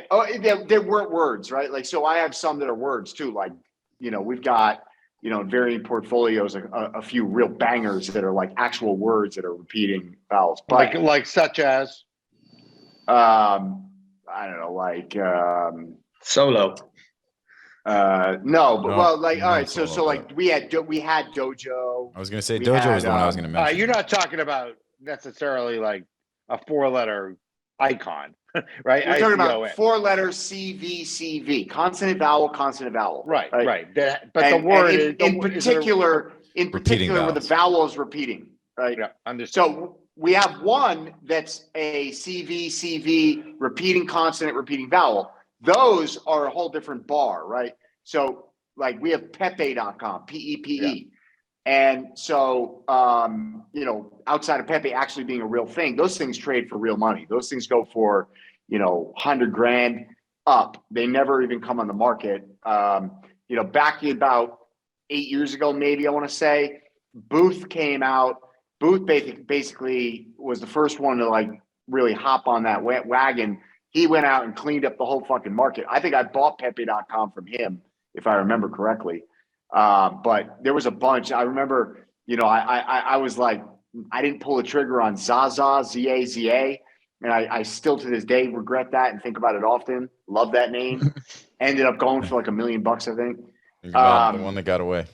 they weren't words, right? Like, so I have some that are words too. Like, we've got, varying portfolios, a few real bangers that are like actual words that are repeating vowels. But like such as, I don't know, like Solo. No, but well, like, all right. So like we had Dojo. I was going to say Dojo was the one I was going to mention. You're not talking about necessarily like a 4-letter icon, right? We're talking about 4-letter CVCV, consonant vowel. Right. But the word in particular, where the vowel is repeating, right? Yeah, understood. So we have one that's a CV, repeating consonant, repeating vowel. Those are a whole different bar, right? So like we have Pepe.com, Pepe. Yeah. And so, outside of Pepe actually being a real thing, those things trade for real money. Those things go for, 100 grand up. They never even come on the market. Back about 8 years ago, maybe I want to say, Booth came out. Booth basically was the first one to like really hop on that wagon. He went out and cleaned up the whole fucking market. I think I bought Pepe.com from him, if I remember correctly. But there was a bunch. I remember, I was like, I didn't pull the trigger on Zaza, Z-A-Z-A. And I still to this day regret that and think about it often. Love that name. Ended up going for like $1 million, I think. The one that got away.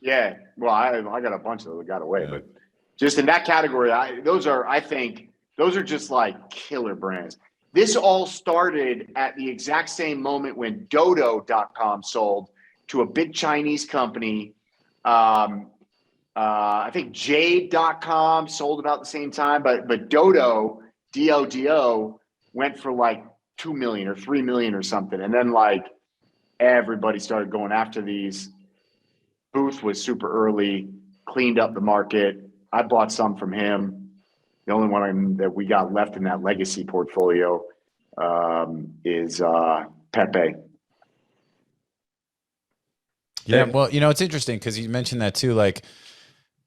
Yeah. Well, I got a bunch of those that got away, Yeah. but just in that category, those are just like killer brands. This all started at the exact same moment when Dodo.com sold to a big Chinese company. I think Jade.com sold about the same time, but Dodo, D-O-D-O, went for like 2 million or 3 million or something. And then like everybody started going after these. Booth was super early, cleaned up the market. I bought some from him. The only one that we got left in that legacy portfolio is Pepe. Yeah, well, it's interesting because you mentioned that too, like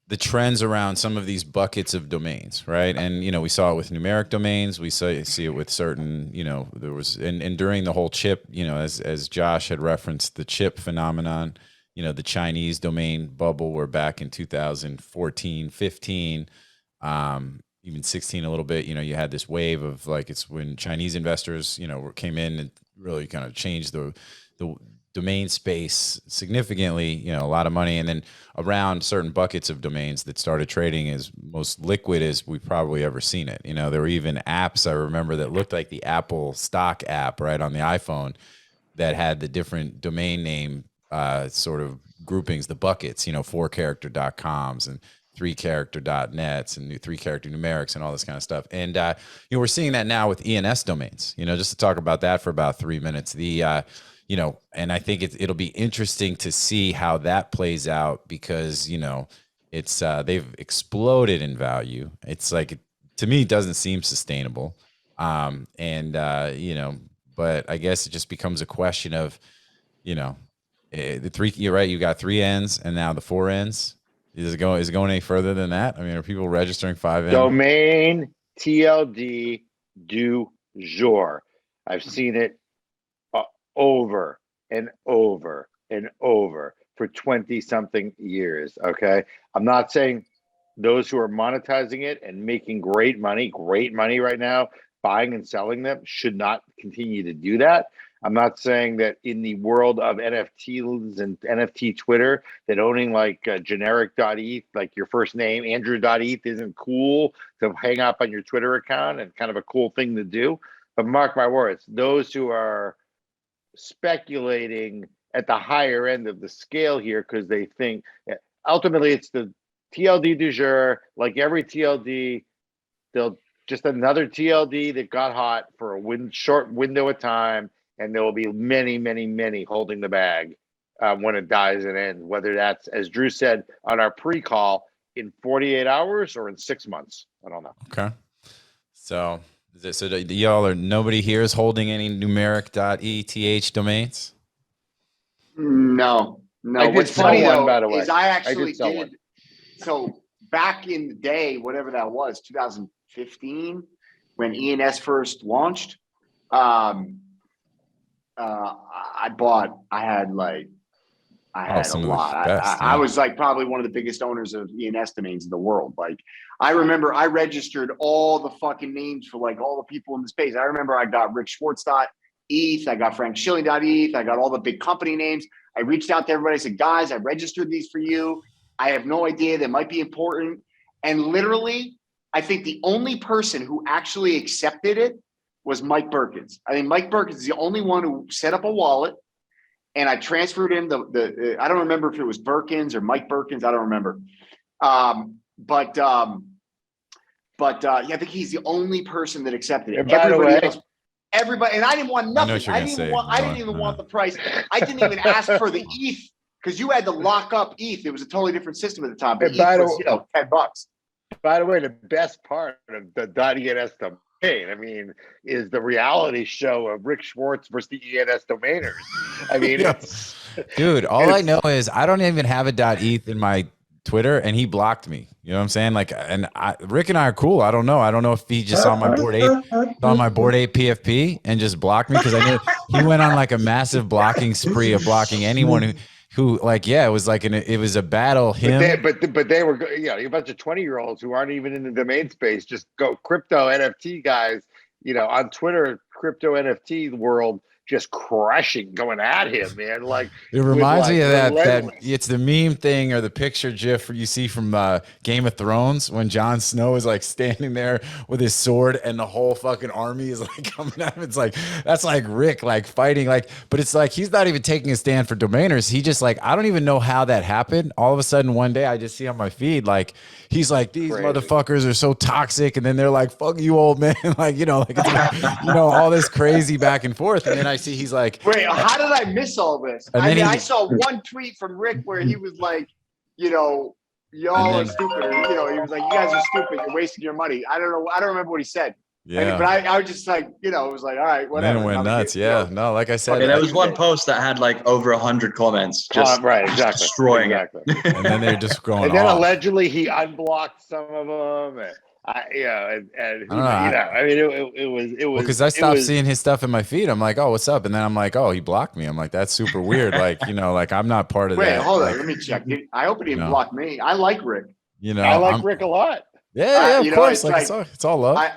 the trends around some of these buckets of domains, right? And we saw it with numeric domains. We see it with certain, there was, and during the whole chip, as Josh had referenced, the chip phenomenon. The Chinese domain bubble were back in 2014, 15, even 16 a little bit. You had this wave of like, it's when Chinese investors, came in and really kind of changed the domain space significantly, a lot of money. And then around certain buckets of domains that started trading as most liquid as we've probably ever seen it. There were even apps I remember that looked like the Apple stock app, right, on the iPhone that had the different domain name sort of groupings, the buckets, 4-character.coms and 3-character.nets and 3-character numerics and all this kind of stuff. And, we're seeing that now with ENS domains, just to talk about that for about 3 minutes. And I think it'll be interesting to see how that plays out because, it's they've exploded in value. It's like, to me, it doesn't seem sustainable. But I guess it just becomes a question of, the three, you're right. You got 3 N's and now the 4 N's. Is it going any further than that? I mean, are people registering 5 N? Domain TLD du jour. I've seen it over and over and over for 20 something years. Okay. I'm not saying those who are monetizing it and making great money right now, buying and selling them should not continue to do that. I'm not saying that in the world of NFTs and NFT Twitter that owning like generic.eth, like your first name, Andrew.eth, isn't cool to hang up on your Twitter account and kind of a cool thing to do. But mark my words, those who are speculating at the higher end of the scale here because they think ultimately it's the TLD du jour, like every TLD, they'll just another TLD that got hot for a short window of time. And there will be many, many, many holding the bag when it dies and ends, whether that's, as Drew said on our pre-call, in 48 hours or in 6 months. I don't know. Okay. So nobody here is holding any numeric.eth domains? No. I did What's sell funny one, though, by the way. is I actually did sell did. one. So back in the day, whatever that was, 2015, when ENS first launched, I had a lot. I was like probably one of the biggest owners of ENS domains in the world. Like I remember I registered all the fucking names for like all the people in the space. I remember I got Rick Schwartz.eth, I got Frank Schilling.eth, I got all the big company names. I reached out to everybody. I said, guys, I registered these for you. I have no idea. They might be important. And literally, I think the only person who actually accepted it was Mike Birkins. I think Mike Birkins is the only one who set up a wallet, and I transferred him the I don't remember if it was Birkins or Mike Birkins. I don't remember. But I think he's the only person that accepted it. And by the way, everybody, and I didn't want I know nothing. what you're gonna say. I didn't even want the price. I didn't even ask for the ETH because you had to lock up ETH. It was a totally different system at the time. But And ETH by the was, $10. By the way, the best part of the .ens domain, I mean, is the reality show of Rick Schwartz versus the ENS domainers. I mean, it's dude. All I know is I don't even have a .eth in my Twitter, and he blocked me. You know what I'm saying? Like, and Rick and I are cool. I don't know if he just saw my board 8 PFP and just blocked me, because I knew he went on like a massive blocking spree of blocking anyone who like, yeah, it was like it was a battle. But they were, a bunch of 20-year-olds who aren't even in the domain space. Just go crypto NFT guys, on Twitter, crypto NFT world, just crushing, going at him, man. Like, it reminds me of that it's the meme thing or the picture GIF you see from Game of Thrones when Jon Snow is like standing there with his sword and the whole fucking army is like coming at him. It's like, that's like Rick like fighting, like, but it's like he's not even taking a stand for domainers. He just like, I don't even know how that happened. All of a sudden one day I just see on my feed like he's like, these motherfuckers are so toxic, and then they're like, fuck you, old man. Like, all this crazy back and forth, and then I see he's like, wait, how did I miss all this? I saw one tweet from Rick where he was like, y'all are stupid. Or, he was like, you guys are stupid. You're wasting your money. I don't know. I don't remember what he said. Yeah. But I was just like, it was like, all right, whatever. Then it went nuts. Yeah. No, like I said. Okay, there was one post that had like over 100 comments. Just right, exactly. Destroying it. And then they're just going And then off. allegedly he unblocked some of them. It was because I stopped seeing his stuff in my feed. I'm like, oh, what's up? And then I'm like, oh, he blocked me. I'm like, that's super weird. Like, like I'm not part of that. Wait, hold on. Let me check. I hope he didn't block me. I like Rick. I like Rick a lot. Yeah, of course. It's all love. And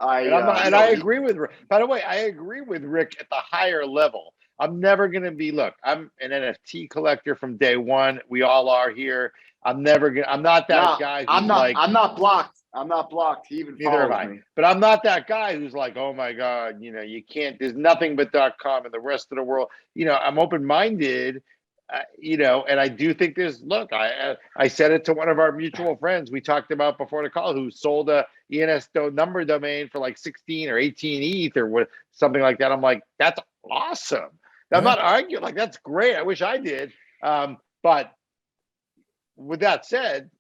I agree with Rick. By the way, I agree with Rick at the higher level. I'm never going to be, I'm an NFT collector from day one. We all are here. I'm not that guy. I'm not blocked. I'm not blocked. He even follows me. But I'm not that guy who's like, oh my God, you can't, there's nothing but .com and the rest of the world. I'm open-minded, and I do think I said it to one of our mutual friends we talked about before the call, who sold a ENS number domain for like 16 or 18 ETH or something like that. I'm like, that's awesome. I'm not arguing, like, that's great. I wish I did. But with that said,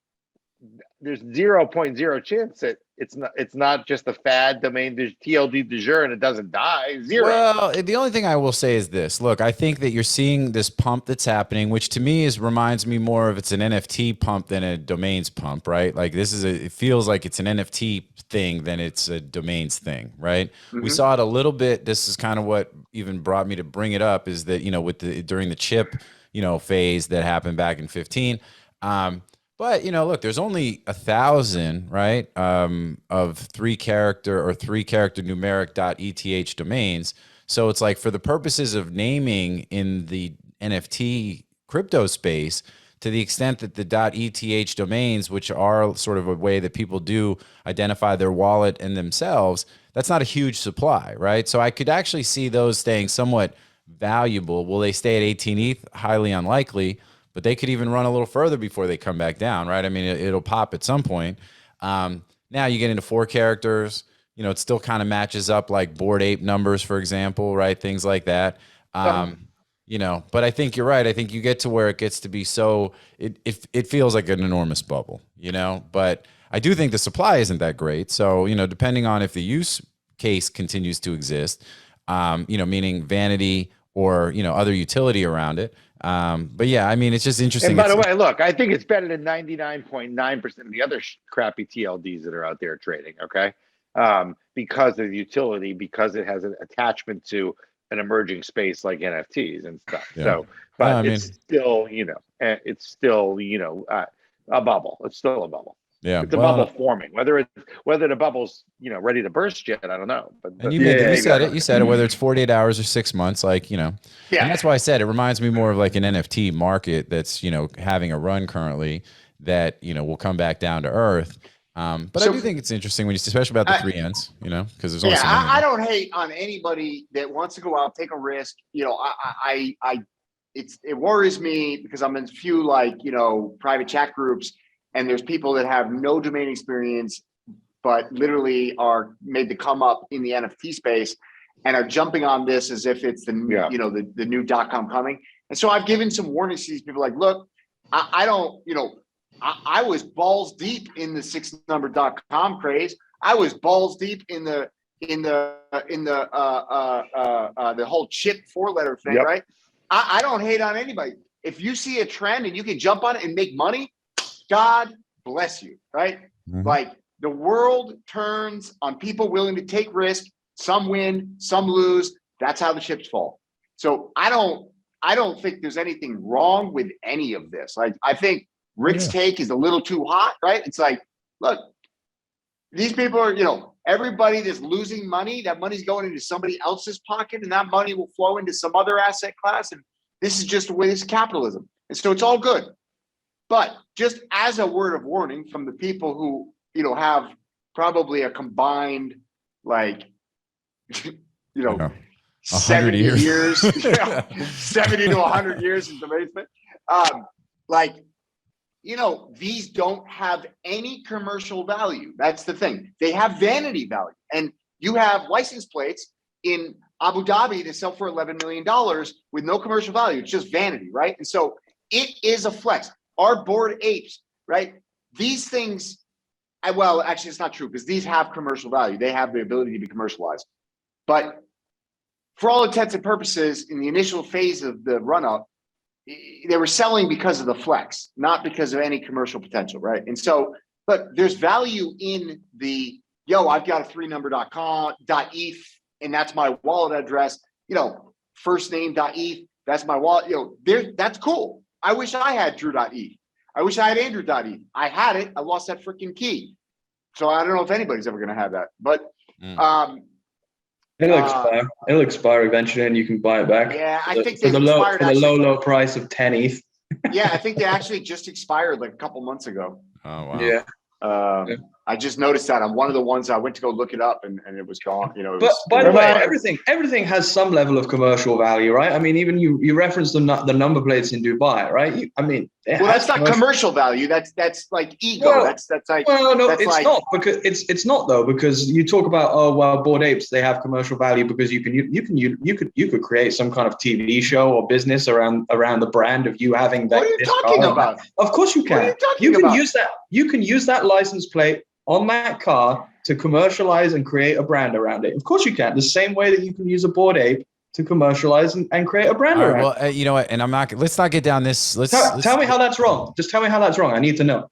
there's 0.0 chance that it's not just a fad domain, there's TLD du jour and it doesn't die. Zero. Well, the only thing I will say is this. Look, I think that you're seeing this pump that's happening, which to me reminds me more of it's an NFT pump than a domains pump, right? Like it feels like it's an NFT thing than it's a domains thing, right? Mm-hmm. We saw it a little bit. This is kind of what even brought me to bring it up, is that, during the chip, phase that happened back in 15, but look, there's only 1,000, right, of 3-character or 3-character numeric .eth domains. So it's like, for the purposes of naming in the NFT crypto space, to the extent that the .eth domains, which are sort of a way that people do identify their wallet and themselves, that's not a huge supply, right? So I could actually see those staying somewhat valuable. Will they stay at 18 ETH? Highly unlikely. But they could even run a little further before they come back down, right? I mean, it'll pop at some point. Now you get into 4 characters. It still kind of matches up like Bored Ape numbers, for example, right? Things like that. But I think you're right. I think you get to where it gets to be so, it feels like an enormous bubble, But I do think the supply isn't that great. So, depending on if the use case continues to exist, meaning vanity or, other utility around it. But yeah, I mean, it's just interesting. And by the way, look, I think it's better than 99.9% of the other crappy TLDs that are out there trading. Okay. Because of the utility, because it has an attachment to an emerging space like NFTs and stuff. Yeah. So, but it's still, it's still, a bubble. It's still a bubble. Yeah, it's a bubble forming. Whether the bubble's ready to burst yet, I don't know. But and you said it. You said it. Whether it's 48 hours or 6 months, like Yeah. And that's why I said it reminds me more of like an NFT market that's having a run currently that will come back down to earth. But I do think it's interesting when especially about the 3 ends, because there's only so many. I don't hate on anybody that wants to go out, take a risk. It worries me because I'm in a few private chat groups. And there's people that have no domain experience but literally are made to come up in the NFT space and are jumping on this as if it's the the new .com coming. And so I've given some warnings to these people, like, look, I don't, I was balls deep in the 6-number.com craze. I was balls deep in the whole chip 4-letter thing, right? I don't hate on anybody. If you see a trend and you can jump on it and make money, God bless you, right? Like, the world turns on people willing to take risk. Some win, some lose. That's how the chips fall. So I don't think there's anything wrong with any of this. Like, I think Rick's take is a little too hot, right? It's like, look, these people are, everybody that's losing money, that money's going into somebody else's pocket, and that money will flow into some other asset class. And this is just the way this is capitalism. And so it's all good. But just as a word of warning from the people who, have probably a combined, like, 70 years, 70 to 100 years in the basement. These don't have any commercial value. That's the thing. They have vanity value. And you have license plates in Abu Dhabi that sell for $11 million with no commercial value. It's just vanity, right? And so it is a flex. Our Bored Apes, right? These things, well, actually, it's not true, because these have commercial value. They have the ability to be commercialized. But for all intents and purposes, in the initial phase of the run-up, they were selling because of the flex, not because of any commercial potential, right? And so, but there's value in the, I've got a 3number.com.eth, and that's my wallet address, first name.eth, that's my wallet, that's cool. I wish I had Drew.eth. I wish I had Andrew.eth. I had it. I lost that freaking key. So I don't know if anybody's ever going to have that. But it'll expire eventually, and you can buy it back. Yeah, I think for the low price of 10 ETH. Yeah, I think they actually just expired like a couple months ago. Oh wow. Yeah. I just noticed that on one of the ones I went to go look it up, and it was gone. But by the way, everything has some level of commercial value, right? I mean, even you referenced the number plates in Dubai, right? That's not commercial value. That's like ego. Well, that's like, no, that's it's like, not, because it's not though, because you talk about, Bored Apes, they have commercial value because you could create some kind of TV show or business around the brand of you having that. What are you talking about? Of course you can. What are you talking about? You can use that license plate on that car to commercialize and create a brand around it. Of course you can. The same way that you can use a Bored Ape to commercialize and create a brand around it. Well, you know what? And let's not get down this. Tell me how that's wrong. Just tell me how that's wrong. I need to know.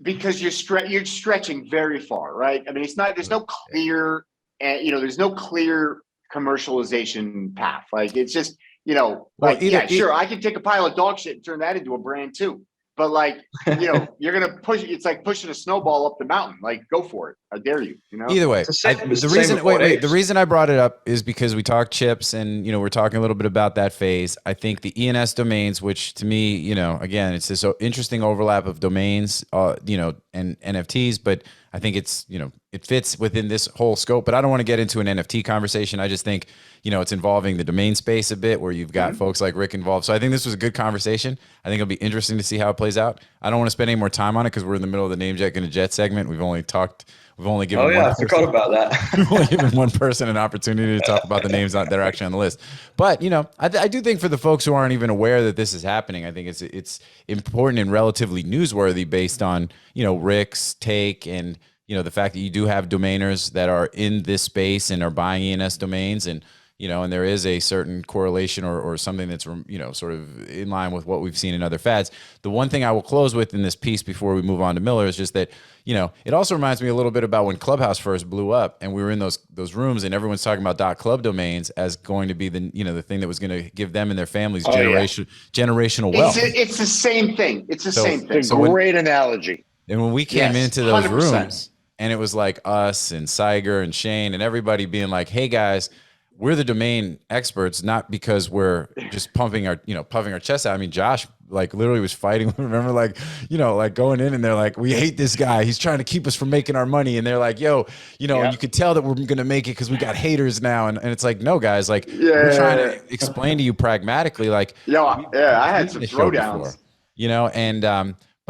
Because you're stretching very far, right? I mean, there's no clear, there's no clear commercialization path. Like, it's just, sure, I can take a pile of dog shit and turn that into a brand too. But like, you're going to push, it's like pushing a snowball up the mountain. Like, go for it. I dare you, Either way, the reason I brought it up is because we talked chips, and, we're talking a little bit about that phase. I think the ENS domains, which to me, again, it's this interesting overlap of domains, and NFTs, but I think it's, it fits within this whole scope. But I don't want to get into an NFT conversation. I just think, it's involving the domain space a bit, where you've got folks like Rick involved. So I think this was a good conversation. I think it'll be interesting to see how it plays out. I don't want to spend any more time on it because we're in the middle of the name check and a jet segment. We've only given I forgot about that. We've only given one person an opportunity to talk about the names that are actually on the list. But, I do think for the folks who aren't even aware that this is happening, I think it's important and relatively newsworthy based on, Rick's take and, the fact that you do have domainers that are in this space and are buying ENS domains, and, and there is a certain correlation or something that's, sort of in line with what we've seen in other fads. The one thing I will close with in this piece before we move on to Miller is just that, it also reminds me a little bit about when Clubhouse first blew up, and we were in those rooms, and everyone's talking about .club domains as going to be the thing that was going to give them and their families generational wealth. It's the same thing. It's the same thing. It's a great analogy. And when we came into those 100%. rooms, and it was like us and Seiger and Shane and everybody being like, hey guys, we're the domain experts, not because we're just puffing our chest out. I mean, Josh like literally was fighting. Remember, like going in and they're like, we hate this guy. He's trying to keep us from making our money. And they're like, yo, you could tell that we're going to make it because we got haters now. And it's like, no guys, like we're trying to explain to you pragmatically, like, I had some throwdowns,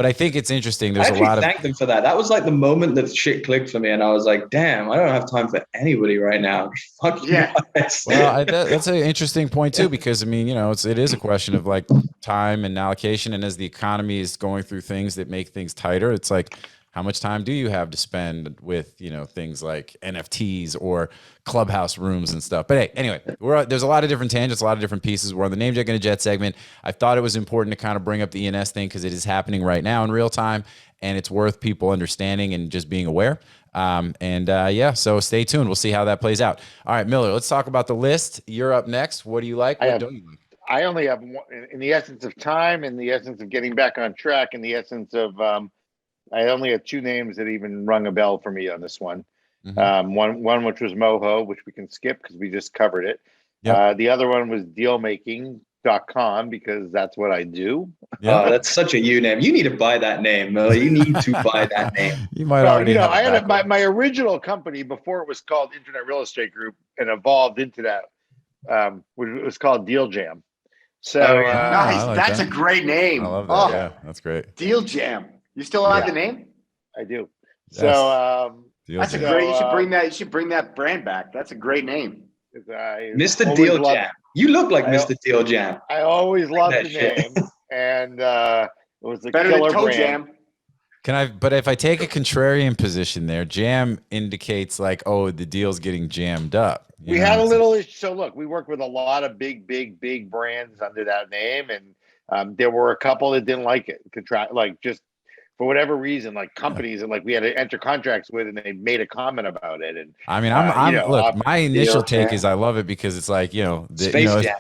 But I think it's interesting. I There's a actually lot of thanked them for that. That was like the moment that shit clicked for me, and I was like, "Damn, I don't have time for anybody right now. Fuck you Yeah. guys." well, that's an interesting point too, because I mean, it is a question of like time and allocation, and as the economy is going through things that make things tighter, it's like, how much time do you have to spend with things like NFTs or clubhouse rooms and stuff? But hey, anyway, there's a lot of different tangents, a lot of different pieces. We're on the Name Check and a Jet segment. I thought it was important to kind of bring up the ENS thing because it is happening right now in real time, and it's worth people understanding and just being aware. So stay tuned. We'll see how that plays out. All right, Miller, let's talk about the list. You're up next. What do you like? What don't you like? I only have one, in the essence of time, in the essence of getting back on track, in the essence of I only have two names that even rung a bell for me on this one. Mm-hmm. One which was Moho, which we can skip because we just covered it. Yep. The other one was dealmaking.com because that's what I do. Yeah. That's such a you name. You need to buy that name, Miller. You need to buy that name. You might Well, already have I it had back. my original company before it was called Internet Real Estate Group and evolved into that, which was called Deal Jam. So Oh, yeah. Nice. I like That's that. a great name. I love that. Oh, Yeah, that's great. Deal Jam. You still have Yeah. the name? I do. Yes. So Deal That's a Jam. great. You should bring that. You should bring that brand back. That's a great name. Mr. Deal Jam. You look like I- Mr. Deal Jam. I always loved that the shit. name, and it was a Better than killer Toe brand. Jam. But if I take a contrarian position there, jam indicates like, oh, the deal's getting jammed up. We had a little issue. So look, we worked with a lot of big brands under that name, and there were a couple that didn't like it. Just for whatever reason, like companies and like we had to enter contracts with, and they made a comment about it. And I mean, look, my initial take Jam. is I love it because it's like, Space Jam.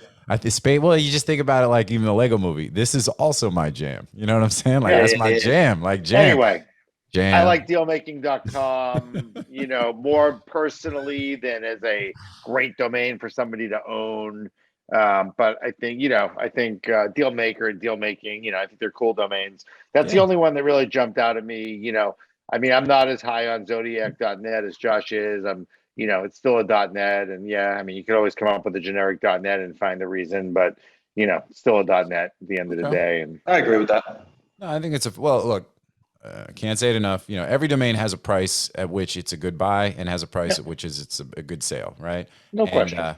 Well, you just think about it like even the Lego movie. This is also my jam. You know what I'm saying? Like, Yeah, that's my jam. Like, jam. Anyway, Jam. I like dealmaking.com, more personally than as a great domain for somebody to own. But I think, Dealmaker and Dealmaking, I think they're cool domains. That's the only one that really jumped out at me. I mean, I'm not as high on Zodiac.net as Josh is. It's still a .net. And yeah, I mean, you could always come up with a generic .net and find the reason, but, it's still a .net at the end of the day. And I agree with that. No, I think look, can't say it enough. Every domain has a price at which it's a good buy and has a price at which it's a good sale, right? No question. But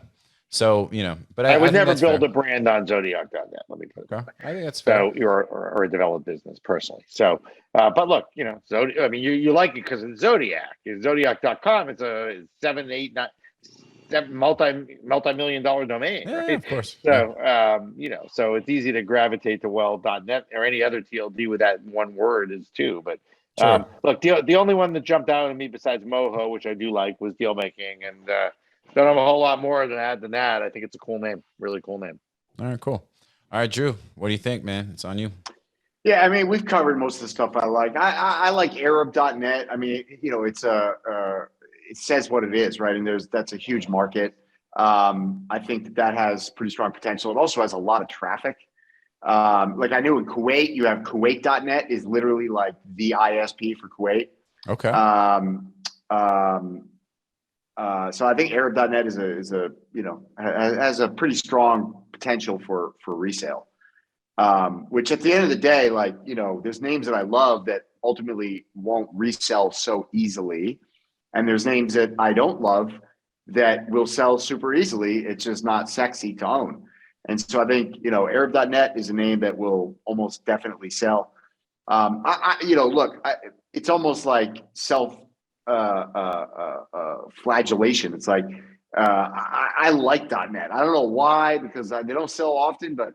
I would think never that's build fair. a brand on Zodiac.net. Let me put it. Okay. I think that's fair. So or a developed business personally. So, but look, I mean, you like it because it's Zodiac. It's Zodiac.com. It's a 7, 8, 9, 7 multi-million-dollar domain, Yeah, right? of course. So, so it's easy to gravitate to .net or any other TLD with that one word is too. But Sure. look, the only one that jumped out at me besides Moho, which I do like, was Dealmaking, and don't have a whole lot more than that. I think it's a cool name, really cool name. All right, cool. All right, Drew, what do you think, man? It's on you. Yeah, I mean, we've covered most of the stuff I like. I like Arab.net. I mean, it's it says what it is, right? And that's a huge market. I think that has pretty strong potential. It also has a lot of traffic. Like I knew in Kuwait, you have Kuwait.net is literally like the ISP for Kuwait. Okay. So I think Arab.net has a pretty strong potential for resale. Which at the end of the day, there's names that I love that ultimately won't resell so easily. And there's names that I don't love that will sell super easily. It's just not sexy to own. And so I think, Arab.net is a name that will almost definitely sell. It's almost like self flagellation. It's like, I like .net. I don't know why, because they don't sell often, but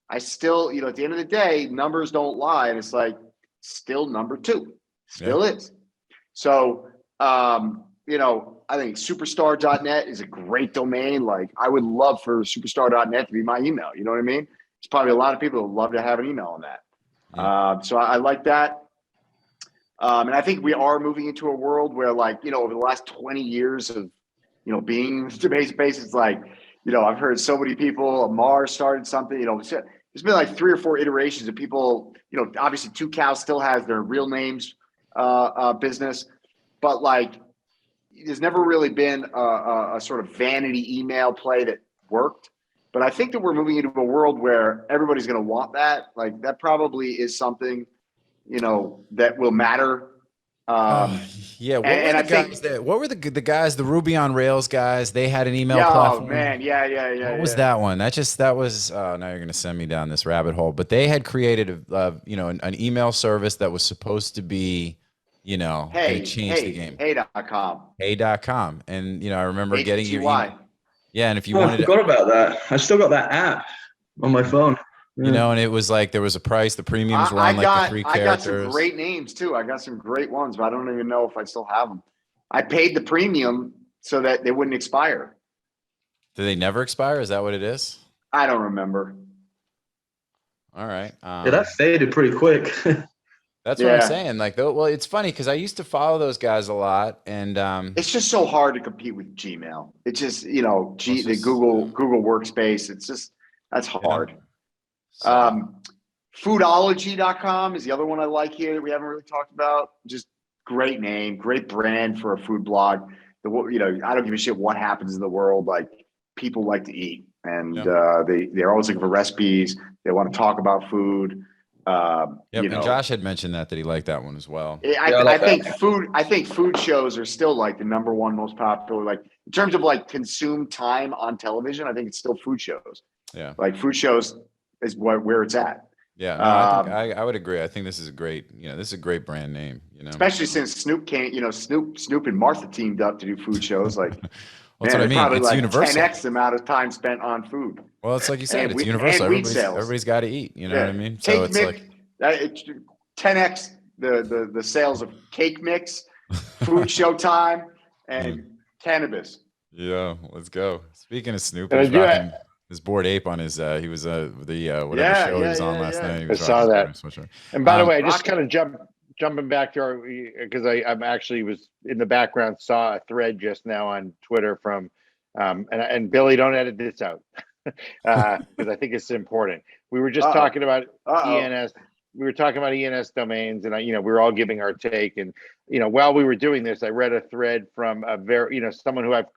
I still, at the end of the day, numbers don't lie. And it's like still number 2, still is. So, I think superstar.net is a great domain. Like I would love for superstar.net to be my email. You know what I mean? There's probably a lot of people who would love to have an email on that. Yeah. So I like that. And I think we are moving into a world where over the last 20 years of, being in the domain space, it's like, I've heard so many people, Amar started something, there's been like 3 or 4 iterations of people, obviously 2Cow still has their real names business, but there's never really been a sort of vanity email play that worked. But I think that we're moving into a world where everybody's going to want that. Like that probably is something that will matter. Yeah, what and were the I guys think, what were the guys, the Ruby on Rails guys? They had an email yeah, oh platform. man, yeah. What was that one? That was now you're gonna send me down this rabbit hole. But they had created an email service that was supposed to be, gonna change the game. Hey.com. Hey.com. And I remember getting your HTY. email. Yeah, and if you Oh, I wanted to, forgot about that. I still got that app on my phone. and it was like there was a price, the premiums were on like the 3 I got some characters. great names too. I got some great ones, but I don't even know if I still have them. I paid the premium so that they wouldn't expire. Do they never expire? Is that what it is? I don't remember. All right. Yeah, that faded pretty quick. That's what I'm saying. Like, well, it's funny because I used to follow those guys a lot, and it's just so hard to compete with Gmail. It's just the Google Workspace. It's just that's hard. Foodology.com is the other one I like here that we haven't really talked about. Just great name, great brand for a food blog. I don't give a shit what happens in the world. Like, people like to eat, and they're always looking for recipes. They want to talk about food. And Josh had mentioned that he liked that one as well. I think food shows are still like the number one most popular, like in terms of like consumed time on television. I think it's still food shows. Yeah, like food shows is where it's at. Yeah, no, I would agree. I think this is a great, this is a great brand name. Especially since Snoop came, Snoop and Martha teamed up to do food shows. Like, that's what I mean. Probably it's like universal. 10x the amount of time spent on food. Well, it's like you said, it's universal. Everybody's got to eat. You know what I mean? So it's like 10x the sales of cake mix, food show time, and cannabis. Yeah, let's go. Speaking of Snoop, he's rocking his Bored Ape on his. He was whatever show he was on last night. I saw that. And by the way, just kind of jumping back to our, because I'm actually was in the background, saw a thread just now on Twitter from and Billy, don't edit this out because I think it's important. We were just talking about ENS. We were talking about ENS domains, and we were all giving our take. And while we were doing this, I read a thread from a very someone who I've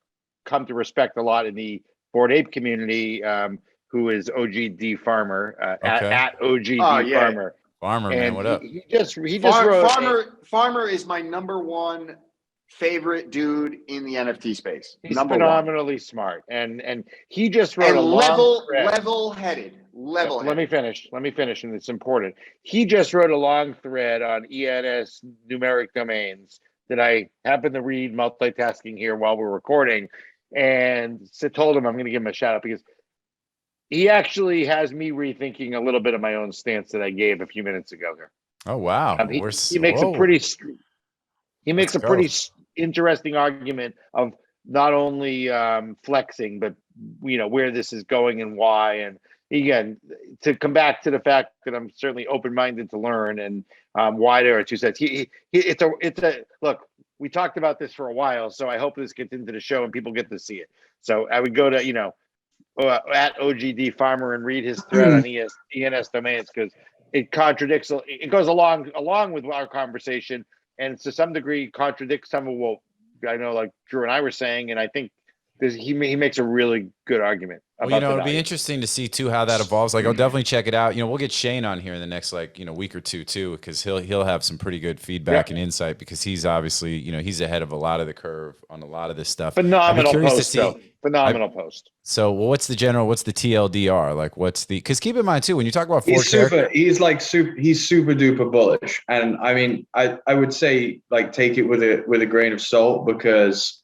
come to respect a lot in the Bored Ape community, who is OGD Farmer at OGD Farmer. Farmer, man, what up? He just wrote Farmer is my number one favorite dude in the NFT space. He's phenomenally smart, and he just wrote a level-headed. Let me finish, and it's important. He just wrote a long thread on ENS numeric domains that I happened to read multitasking here while we're recording, and so told him I'm going to give him a shout out because he actually has me rethinking a little bit of my own stance that I gave a few minutes ago here. Oh wow! He makes a pretty interesting argument of not only flexing, but where this is going and why. And again, to come back to the fact that I'm certainly open-minded to learn and why there are two sets. It's a look. We talked about this for a while, so I hope this gets into the show and people get to see it. So I would go to at OGD Farmer and read his thread on ENS domains because it contradicts. It goes along with our conversation, and to some degree contradicts some of what I know, like Drew and I were saying. And I think he makes a really good argument. Well, it'll be interesting to see too how that evolves. Like, I'll definitely check it out. We'll get Shane on here in the next week or two too, because he'll have some pretty good feedback and insight because he's obviously he's ahead of a lot of the curve on a lot of this stuff. Phenomenal post. Post. So, what's the TLDR? Like, because keep in mind too when you talk about he's super duper bullish, and I mean I would say like take it with a grain of salt because.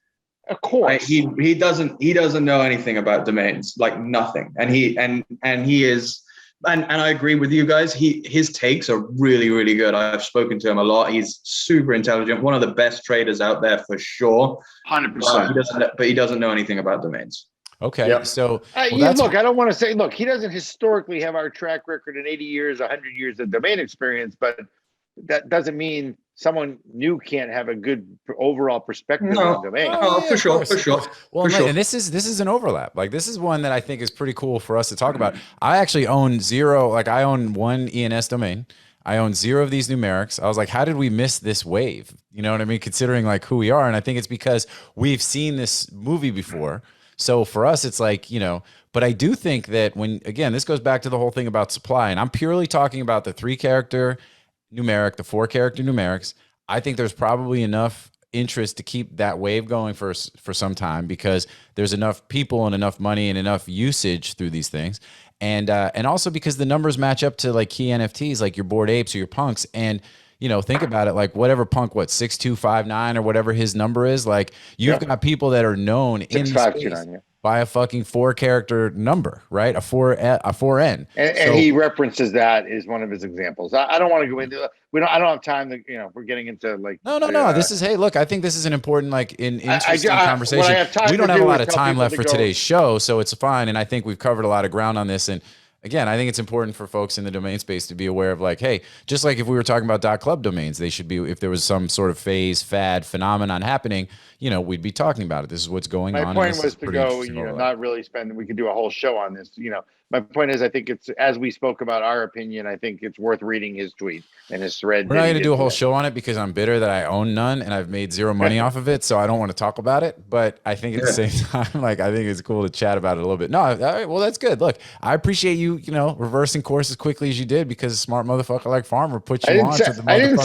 Of course, he doesn't know anything about domains, like nothing, and he is, and I agree with you guys. His takes are really, really good. I've spoken to him a lot. He's super intelligent, one of the best traders out there for sure. 100%. But he doesn't know anything about domains. Okay, yep. So look, I don't want to say, look, he doesn't historically have our track record in 80 years, 100 years of domain experience, but that doesn't mean someone new can't have a good overall perspective on domain. For sure. Well, and this is an overlap. Like, this is one that I think is pretty cool for us to talk about. I actually own zero. Like, I own one ENS domain. I own zero of these numerics. I was like, how did we miss this wave? You know what I mean? Considering like who we are. And I think it's because we've seen this movie before. So for us, it's like, but I do think that again, this goes back to the whole thing about supply, and I'm purely talking about the 3-character numeric, the 4-character numerics. I think there's probably enough interest to keep that wave going for some time because there's enough people and enough money and enough usage through these things. And also because the numbers match up to like key NFTs, like your Bored Apes or your Punks. And, you know, think about it, like whatever Punk, 6259 or whatever his number is, like you've got people that are known in the space by a fucking 4-character number, right? A 4N. And he references that as one of his examples. I don't want to go into I don't have time to, you know, we're getting into like no. This is, hey, look, I think this is an important, like, interesting conversation. We don't have a lot of time left for today's show, so it's fine. And I think we've covered a lot of ground on this. And again, I think it's important for folks in the domain space to be aware of, like, hey, just like if we were talking about .club domains, they should be, if there was some sort of phase, fad, phenomenon happening, you know, we'd be talking about it. This is what's going on. My point was to go, you know, not really spend, we could do a whole show on this, you know. My point is, I think it's, as we spoke about our opinion, I think it's worth reading his tweet and his thread. We're not going to do a whole show on it because I'm bitter that I own none and I've made zero money off of it. So I don't want to talk about it. But I think at the same time, like, I think it's cool to chat about it a little bit. No, all right, well, that's good. Look, I appreciate you, you know, reversing course as quickly as you did because a smart motherfucker like Farmer put you on. I didn't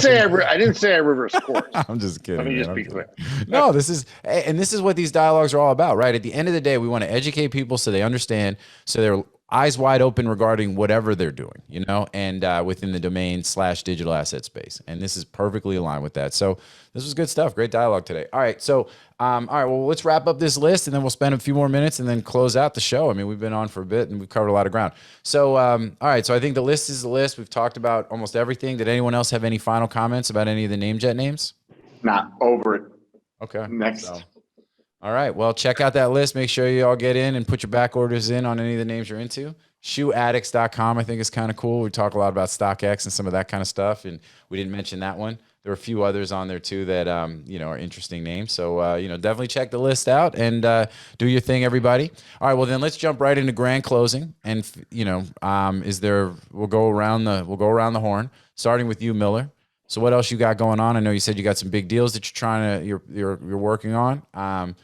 say I reversed course. I'm just kidding. Let me just be clear. No, this is what these dialogues are all about, right? At the end of the day, we want to educate people so they understand, so they're eyes wide open regarding whatever they're doing, you know, and within the domain/digital asset space. And this is perfectly aligned with that. So this was good stuff. Great dialogue today. All right. So, all right, well, let's wrap up this list and then we'll spend a few more minutes and then close out the show. I mean, we've been on for a bit and we've covered a lot of ground. So, all right. So I think the list is the list. We've talked about almost everything. Did anyone else have any final comments about any of the namejet names? Not over it. Okay. Next. So, all right. Well, check out that list. Make sure you all get in and put your back orders in on any of the names you're into. ShoeAddicts.com, I think, is kind of cool. We talk a lot about StockX and some of that kind of stuff, and we didn't mention that one. There are a few others on there too that you know, are interesting names. So you know, definitely check the list out and do your thing, everybody. All right. Well, then let's jump right into grand closing. And you know, we'll go around the horn, starting with you, Miller. So what else you got going on? I know you said you got some big deals that you're working on.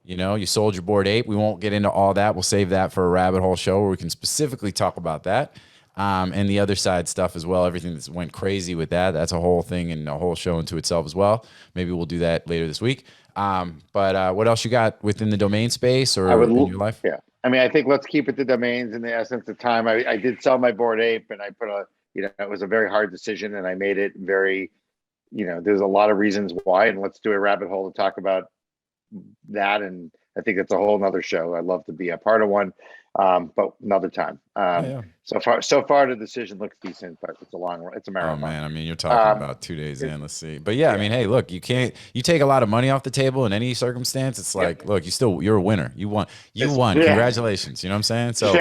You know, you sold your Bored Ape. We won't get into all that. We'll save that for a rabbit hole show where we can specifically talk about that. And the other side stuff as well. Everything that's went crazy with that. That's a whole thing and a whole show into itself as well. Maybe we'll do that later this week. But what else you got within the domain space or in your life? Yeah. I mean, I think let's keep it to domains in the essence of time. I did sell my Bored Ape and I put it was a very hard decision and I made it very, you know, there's a lot of reasons why, and let's do a rabbit hole to talk about that. And I think it's a whole nother show. I'd love to be a part of one, but another time. So far the decision looks decent, but it's a marathon. Oh man, I mean, you're talking about 2 days in. Let's see, but yeah, I mean, hey, look, you take a lot of money off the table in any circumstance. It's like, look, you're a winner. You won. Congratulations. You know what I'm saying? So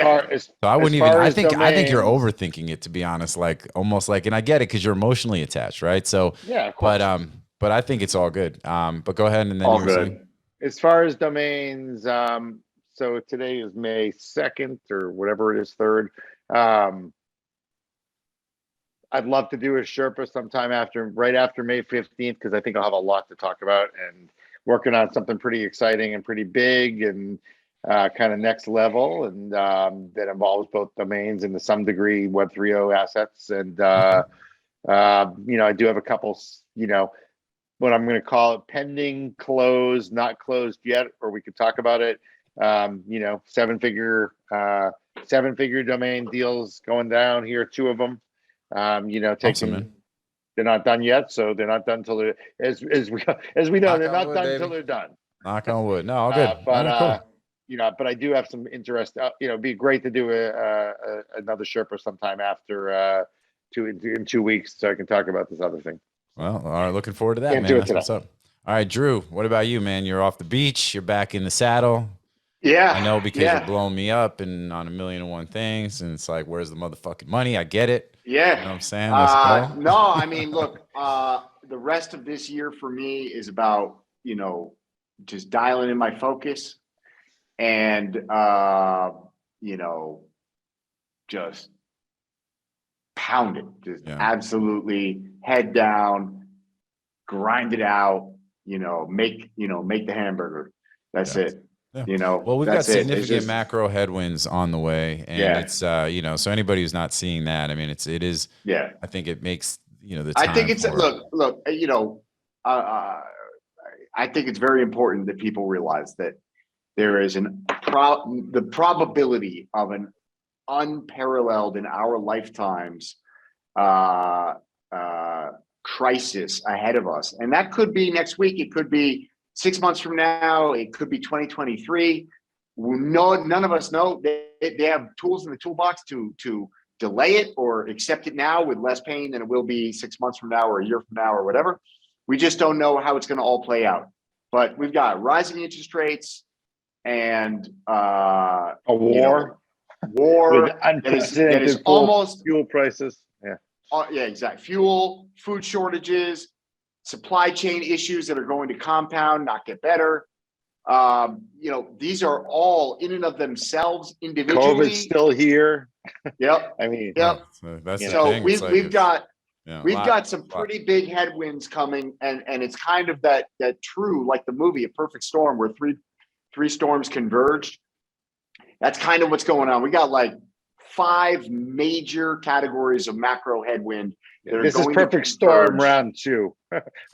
I wouldn't even. I think you're overthinking it, to be honest. Like almost like, and I get it because you're emotionally attached, right? So yeah, of course. But I think it's all good. But go ahead and then all you were good. saying. As far as domains, so today is May 2nd or whatever it is, 3rd. I'd love to do a Sherpa sometime right after May 15th, because I think I'll have a lot to talk about and working on something pretty exciting and pretty big and kind of next level, and that involves both domains and to some degree Web 3.0 assets. And you know, I do have a couple, you know, what I'm going to call it pending, closed, not closed yet, or we could talk about it. You know, seven figure domain deals going down here, 2 of them. You know, they're not done yet, so they're not done until they're as we know, they're not done until they're done. Knock on wood. No, all good. But you know, but I do have some interest. You know, it'd be great to do another Sherpa sometime after in 2 weeks, so I can talk about this other thing. Well, all right, looking forward to that, man. That's what's up. All right, Drew, what about you, man? You're off the beach. You're back in the saddle. Yeah. I know, because you're blowing me up and on 1,000,001 things. And it's like, where's the motherfucking money? I get it. Yeah. You know what I'm saying? Let's go. No, I mean, look, the rest of this year for me is about, you know, just dialing in my focus and, you know, just pound it, just absolutely head down, grind it out, you know, make the hamburger. That's it. Yeah. You know, well, we've got significant macro headwinds on the way, and it's you know, so anybody who's not seeing that, I mean, it is. Yeah, I think it makes the I time think it's for it. look. I think it's very important that people realize that there is the probability of an unparalleled in our lifetimes crisis ahead of us, and that could be next week. It could be 6 months from now. It could be 2023. None of us know. They have tools in the toolbox to delay it or accept it now with less pain than it will be 6 months from now or a year from now or whatever. We just don't know how it's going to all play out. But we've got rising interest rates and A war, war with unprecedented that is almost fuel prices. Yeah. yeah, exactly. Fuel, food shortages, supply chain issues that are going to compound, not get better. These are all in and of themselves individually. COVID's still here. Yep. I mean, Yep. So that's the So thing. It's like we've got a some pretty big headwinds coming, and it's kind of that true, like the movie A Perfect Storm, where three storms converged. That's kind of what's going on. We got like 5 major categories of macro headwind. this is perfect storm round 2,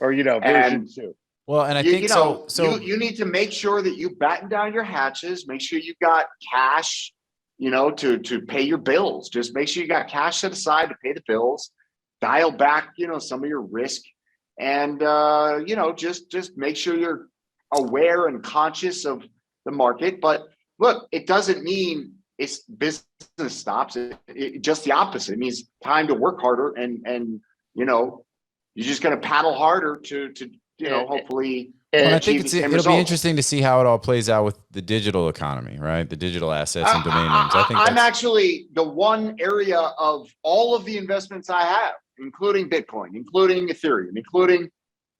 or version 2. Well, and I think so. You need to make sure that you batten down your hatches. Make sure you've got cash, to pay your bills. Just make sure you got cash set aside to pay the bills. Dial back, some of your risk, and just make sure you're aware and conscious of the market. But look, it doesn't mean it's business stops. It just the opposite. It means time to work harder, and you're just going to paddle harder to hopefully. And I think it'll results. be interesting to see how it all plays out with the digital economy, right? The digital assets and domain names. I think I'm actually the one area of all of the investments I have, including Bitcoin, including Ethereum, including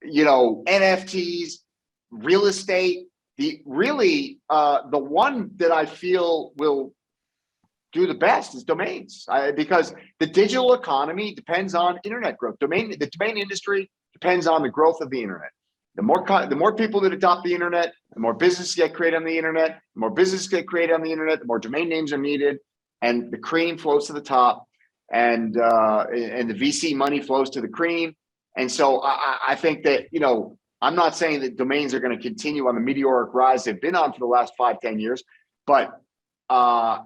NFTs, real estate. The one that I feel will do the best is domains, because the digital economy depends on internet growth. The domain industry depends on the growth of the internet. The more people that adopt the internet, the more businesses get created on the internet. The more businesses get created on the internet, the more domain names are needed, and the cream flows to the top, and the VC money flows to the cream. And so I think that I'm not saying that domains are going to continue on the meteoric rise they've been on for the last 5-10 years, but I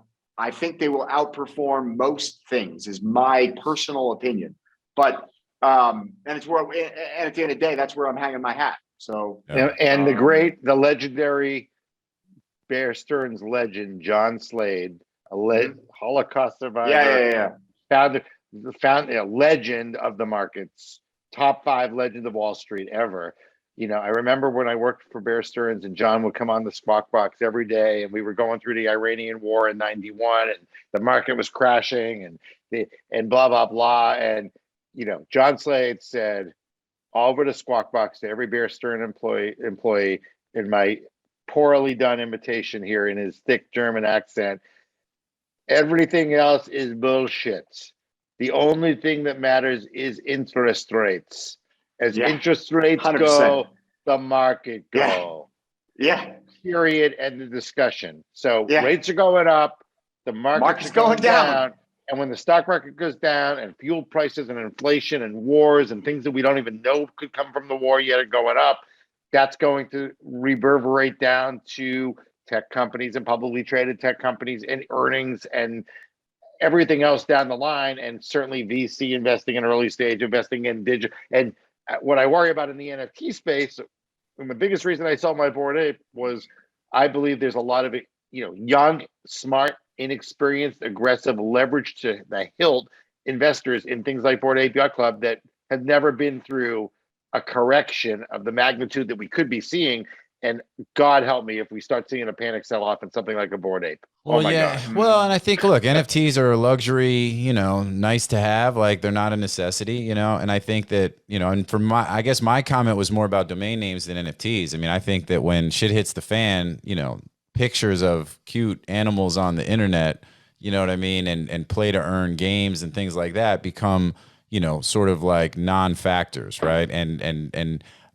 think they will outperform most things, is my personal opinion. But and at the end of the day, that's where I'm hanging my hat. So and the legendary Bear Stearns legend John Slade, Holocaust survivor, legend of the markets, top 5 legend of Wall Street ever. I remember when I worked for Bear Stearns, and John would come on the Squawk Box every day, and we were going through the Iranian war in '91, and the market was crashing, and blah blah blah, and John Slade said, over the Squawk Box to every Bear Stearns employee in my poorly done imitation here in his thick German accent, everything else is bullshit. The only thing that matters is interest rates. As interest rates 100%. Go, the market go. Yeah. Period. End of discussion. So rates are going up, the market's going down. And when the stock market goes down, and fuel prices and inflation and wars and things that we don't even know could come from the war yet are going up, that's going to reverberate down to tech companies and publicly traded tech companies and earnings and everything else down the line. And certainly VC investing in early stage, investing in digital. And what I worry about in the NFT space, and the biggest reason I sold my Bored Ape was I believe there's a lot of young, smart, inexperienced, aggressive, leverage to the hilt investors in things like Bored Ape Yacht Club that have never been through a correction of the magnitude that we could be seeing. And God help me if we start seeing a panic sell-off in something like a Bored Ape. Well, oh my God. Well, and I think, look, NFTs are a luxury, nice to have. Like, they're not a necessity, and I think that, and from I guess my comment was more about domain names than NFTs. I mean, I think that when shit hits the fan, pictures of cute animals on the internet, you know what I mean, and play to earn games and things like that become, sort of like non-factors, right?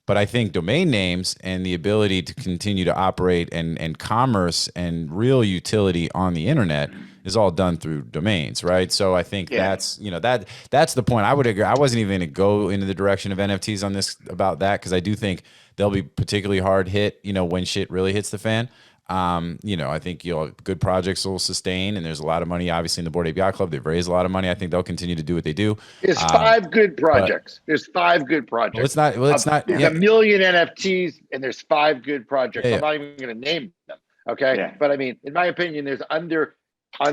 But I think domain names and the ability to continue to operate and commerce and real utility on the internet is all done through domains, right? So I think Yeah. that's, that's the point. I would agree. I wasn't even going to go into the direction of NFTs on this about that, because I do think they'll be particularly hard hit, when shit really hits the fan. I think good projects will sustain, and there's a lot of money obviously in the Bored Ape Yacht Club. They've raised a lot of money. I think they'll continue to do what they do. There's 5 good projects. There's 5 good projects. Well, it's not. There's a million NFTs, and there's 5 good projects. Yeah, I'm not even going to name them. Okay, Yeah. but I mean, in my opinion, there's on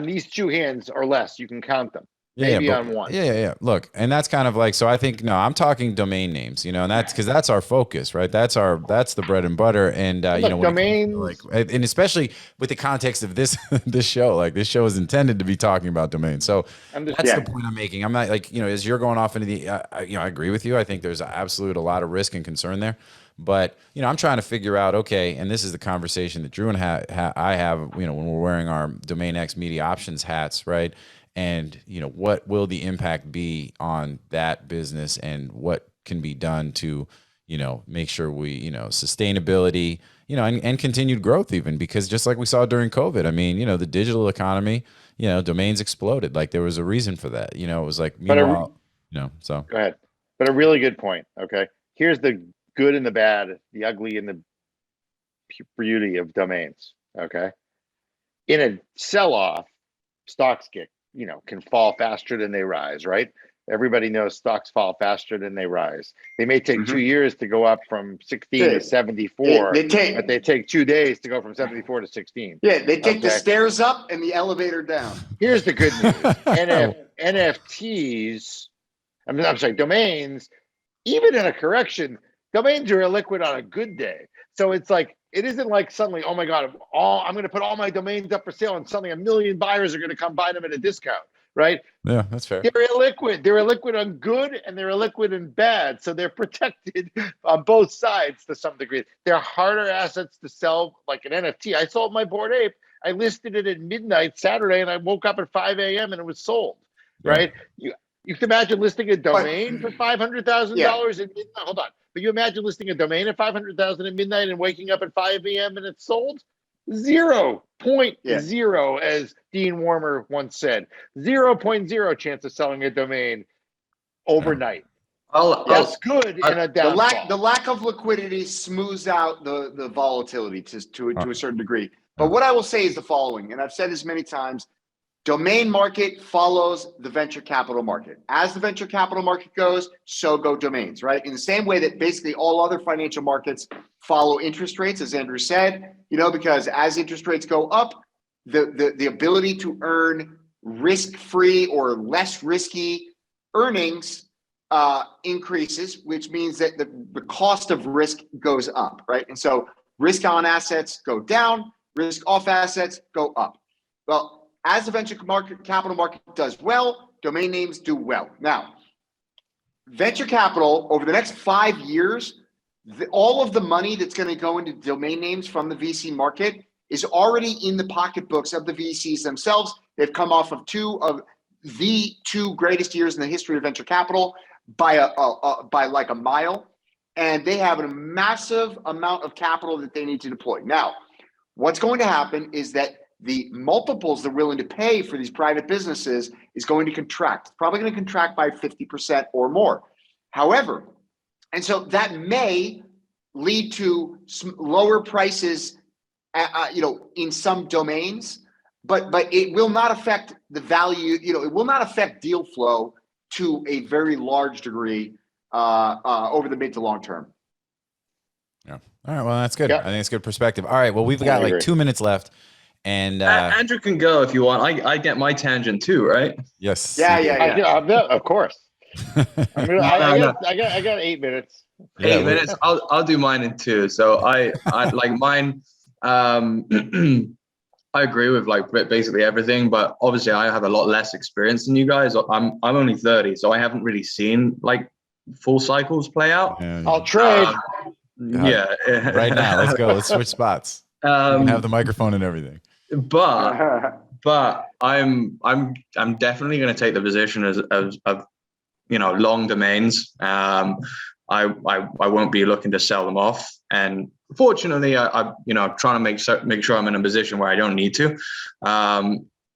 these 2 hands or less, you can count them. Maybe on one. Yeah. Look, and that's kind of like, so I think, no, I'm talking domain names, and that's because that's our focus, right? That's the bread and butter. And, Look, domains, and especially with the context of this, this show is intended to be talking about domains. So that's the point I'm making. I'm not like, as you're going off into the, I agree with you. I think there's a lot of risk and concern there. But, I'm trying to figure out, okay, and this is the conversation that Drew and I have, when we're wearing our Domain X Media Options hats, right? And, what will the impact be on that business, and what can be done to, make sure we, sustainability, and continued growth even, because just like we saw during COVID, I mean, the digital economy, domains exploded. Like there was a reason for that, it was like, meanwhile, so. Go ahead. But a really good point. Okay. Here's the good and the bad, the ugly and the beauty of domains. Okay. In a sell-off, stocks can fall faster than they rise, right? Everybody knows stocks fall faster than they rise. They may take 2 years to go up from 16 to 74, but they take 2 days to go from 74 to 16. Yeah, they take the stairs up and the elevator down. Here's the good news. NFTs, I'm sorry, domains, even in a correction, domains are illiquid on a good day. So it's like, it isn't like suddenly, oh my God, I'm going to put all my domains up for sale and suddenly a million buyers are going to come buy them at a discount, right? Yeah, that's fair. They're illiquid. They're illiquid on good and they're illiquid in bad. So they're protected on both sides to some degree. They're harder assets to sell, like an NFT. I sold my Bored Ape. I listed it at midnight Saturday and I woke up at 5 a.m. and it was sold, right? You can imagine listing a domain for $500,000 in midnight. Hold on. But you imagine listing a domain at $500,000 at midnight and waking up at 5 a.m. and it's sold? 0.0, as Dean Warmer once said. 0.0 chance of selling a domain overnight. That's good in a downfall. The lack of liquidity smooths out the volatility to a certain degree. But what I will say is the following, and I've said this many times: domain market follows the venture capital market. As the venture capital market goes, so go domains, right? In the same way that basically all other financial markets follow interest rates, as Andrew said, because as interest rates go up, the ability to earn risk-free or less risky earnings increases, which means that the cost of risk goes up, right? And so risk on assets go down, risk off assets go up. Well, as the venture capital market does well, domain names do well. Now, venture capital over the next 5 years, all of the money that's going to go into domain names from the VC market is already in the pocketbooks of the VCs themselves. They've come off of the two greatest years in the history of venture capital by like a mile, and they have a massive amount of capital that they need to deploy. Now, what's going to happen is that the multiples they're willing to pay for these private businesses is going to contract. It's probably going to contract by 50% or more. However, and so that may lead to lower prices, in some domains, but it will not affect the value. It will not affect deal flow to a very large degree over the mid to long term. Yeah. All right. Well, that's good. Yeah. I think it's good perspective. All right. Well, we've got like 2 minutes left. And Andrew can go if you want. I get my tangent too, right? Yes. Yeah. Of course. I got 8 minutes. 8 minutes. I'll do mine in 2. So I like mine. I agree with like basically everything, but obviously I have a lot less experience than you guys. I'm only 30, so I haven't really seen like full cycles play out. I'll trade. Yeah. Right now, let's go. Let's switch spots. You can have the microphone and everything. But I'm definitely going to take the position of long domains. I won't be looking to sell them off, and fortunately, I'm trying to make sure I'm in a position where I don't need to.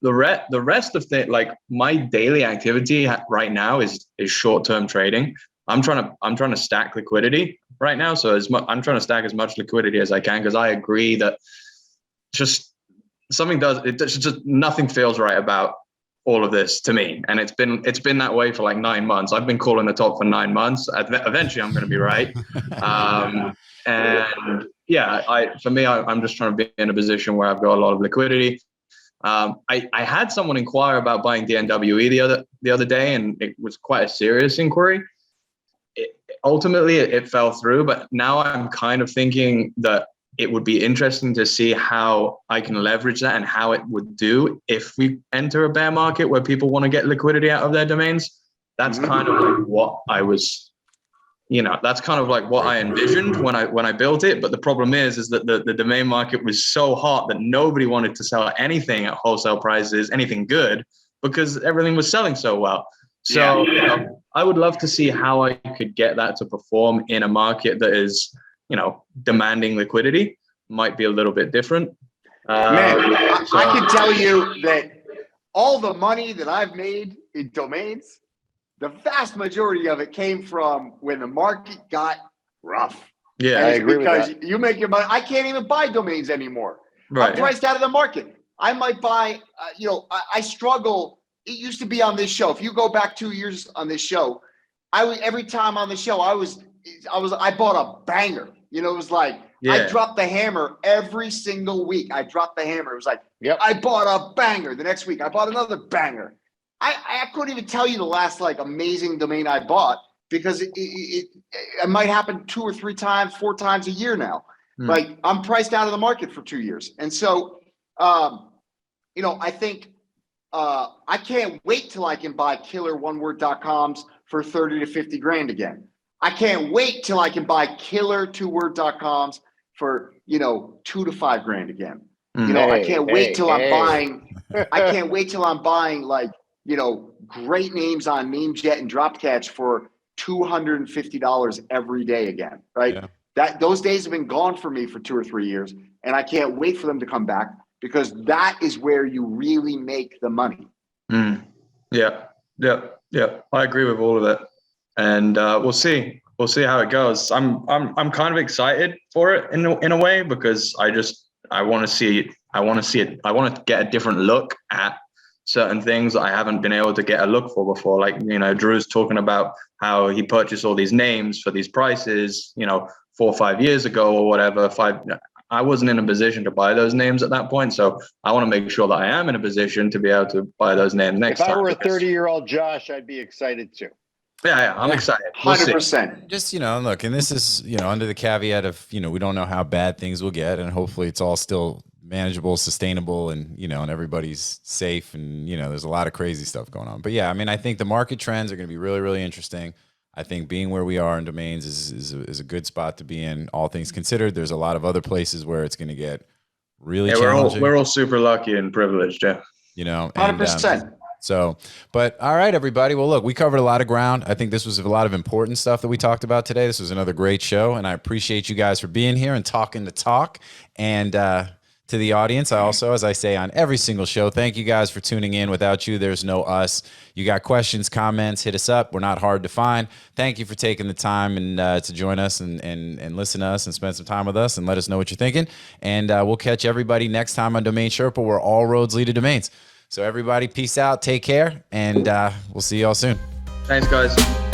the rest of the, like, my daily activity right now is short-term trading. I'm trying to stack liquidity right now. So I'm trying to stack as much liquidity as I can, because I agree that just nothing feels right about all of this to me. And it's been that way for like 9 months. I've been calling the top for 9 months. Eventually I'm going to be right. And yeah, for me, I'm just trying to be in a position where I've got a lot of liquidity. I had someone inquire about buying DNWE the other day, and it was quite a serious inquiry. Ultimately, it fell through, but now I'm kind of thinking that it would be interesting to see how I can leverage that and how it would do if we enter a bear market where people want to get liquidity out of their domains. That's kind of like what I was, that's kind of like what I envisioned when I built it. But the problem is that the domain market was so hot that nobody wanted to sell anything at wholesale prices, anything good, because everything was selling so well. So I would love to see how I could get that to perform in a market that is, demanding liquidity. Might be a little bit different. I can tell you that all the money that I've made in domains, the vast majority of it came from when the market got rough. Yeah, I agree with that. Because you make your money. I can't even buy domains anymore. Right. I'm priced out of the market. I might buy, I struggle. It used to be on this show. If you go back 2 years on this show, every time on the show, I bought a banger. It was like, I dropped the hammer every single week. I dropped the hammer. It was like, I bought a banger. The next week, I bought another banger. I couldn't even tell you the last like amazing domain I bought, because it might happen 2 or 3 times, 4 times a year now. Like, I'm priced out of the market for 2 years. And so, I think I can't wait till I can buy killer oneword.coms for 30 to 50 grand again. I can't wait till I can buy killer 2word.coms for, 2 to 5 grand again. I can't wait till I'm buying. I can't wait till I'm buying like, great names on NameJet and Dropcatch for $250 every day again. Right. Yeah. Those days have been gone for me for 2 or 3 years, and I can't wait for them to come back, because that is where you really make the money. Yeah. I agree with all of it, and we'll see how it goes. I'm kind of excited for it in a way, because I want to see it. I want to get a different look at certain things that I haven't been able to get a look for before. Like, Drew's talking about how he purchased all these names for these prices, 4 or 5 years ago or whatever. I wasn't in a position to buy those names at that point. So I want to make sure that I am in a position to be able to buy those names next time. If I were a 30-year-old Josh, I'd be excited too. Yeah, I'm excited. 100%. Just, look, and this is, under the caveat of, we don't know how bad things will get, and hopefully it's all still manageable, sustainable, and, and everybody's safe, and, there's a lot of crazy stuff going on. But yeah, I think the market trends are going to be really, really interesting. I think being where we are in domains is a good spot to be in, all things considered. There's a lot of other places where it's going to get really challenging. We're all super lucky and privileged, yeah. 100%. But all right, everybody. Well, look, we covered a lot of ground. I think this was a lot of important stuff that we talked about today. This was another great show, and I appreciate you guys for being here and talking the talk. And to the audience, I also, as I say on every single show, thank you guys for tuning in. Without you, there's no us. You got questions, comments, hit us up. We're not hard to find. Thank you for taking the time and to join us and listen to us and spend some time with us and let us know what you're thinking. And we'll catch everybody next time on Domain Sherpa, where all roads lead to domains. So everybody, peace out, take care, and we'll see y'all soon. Thanks, guys.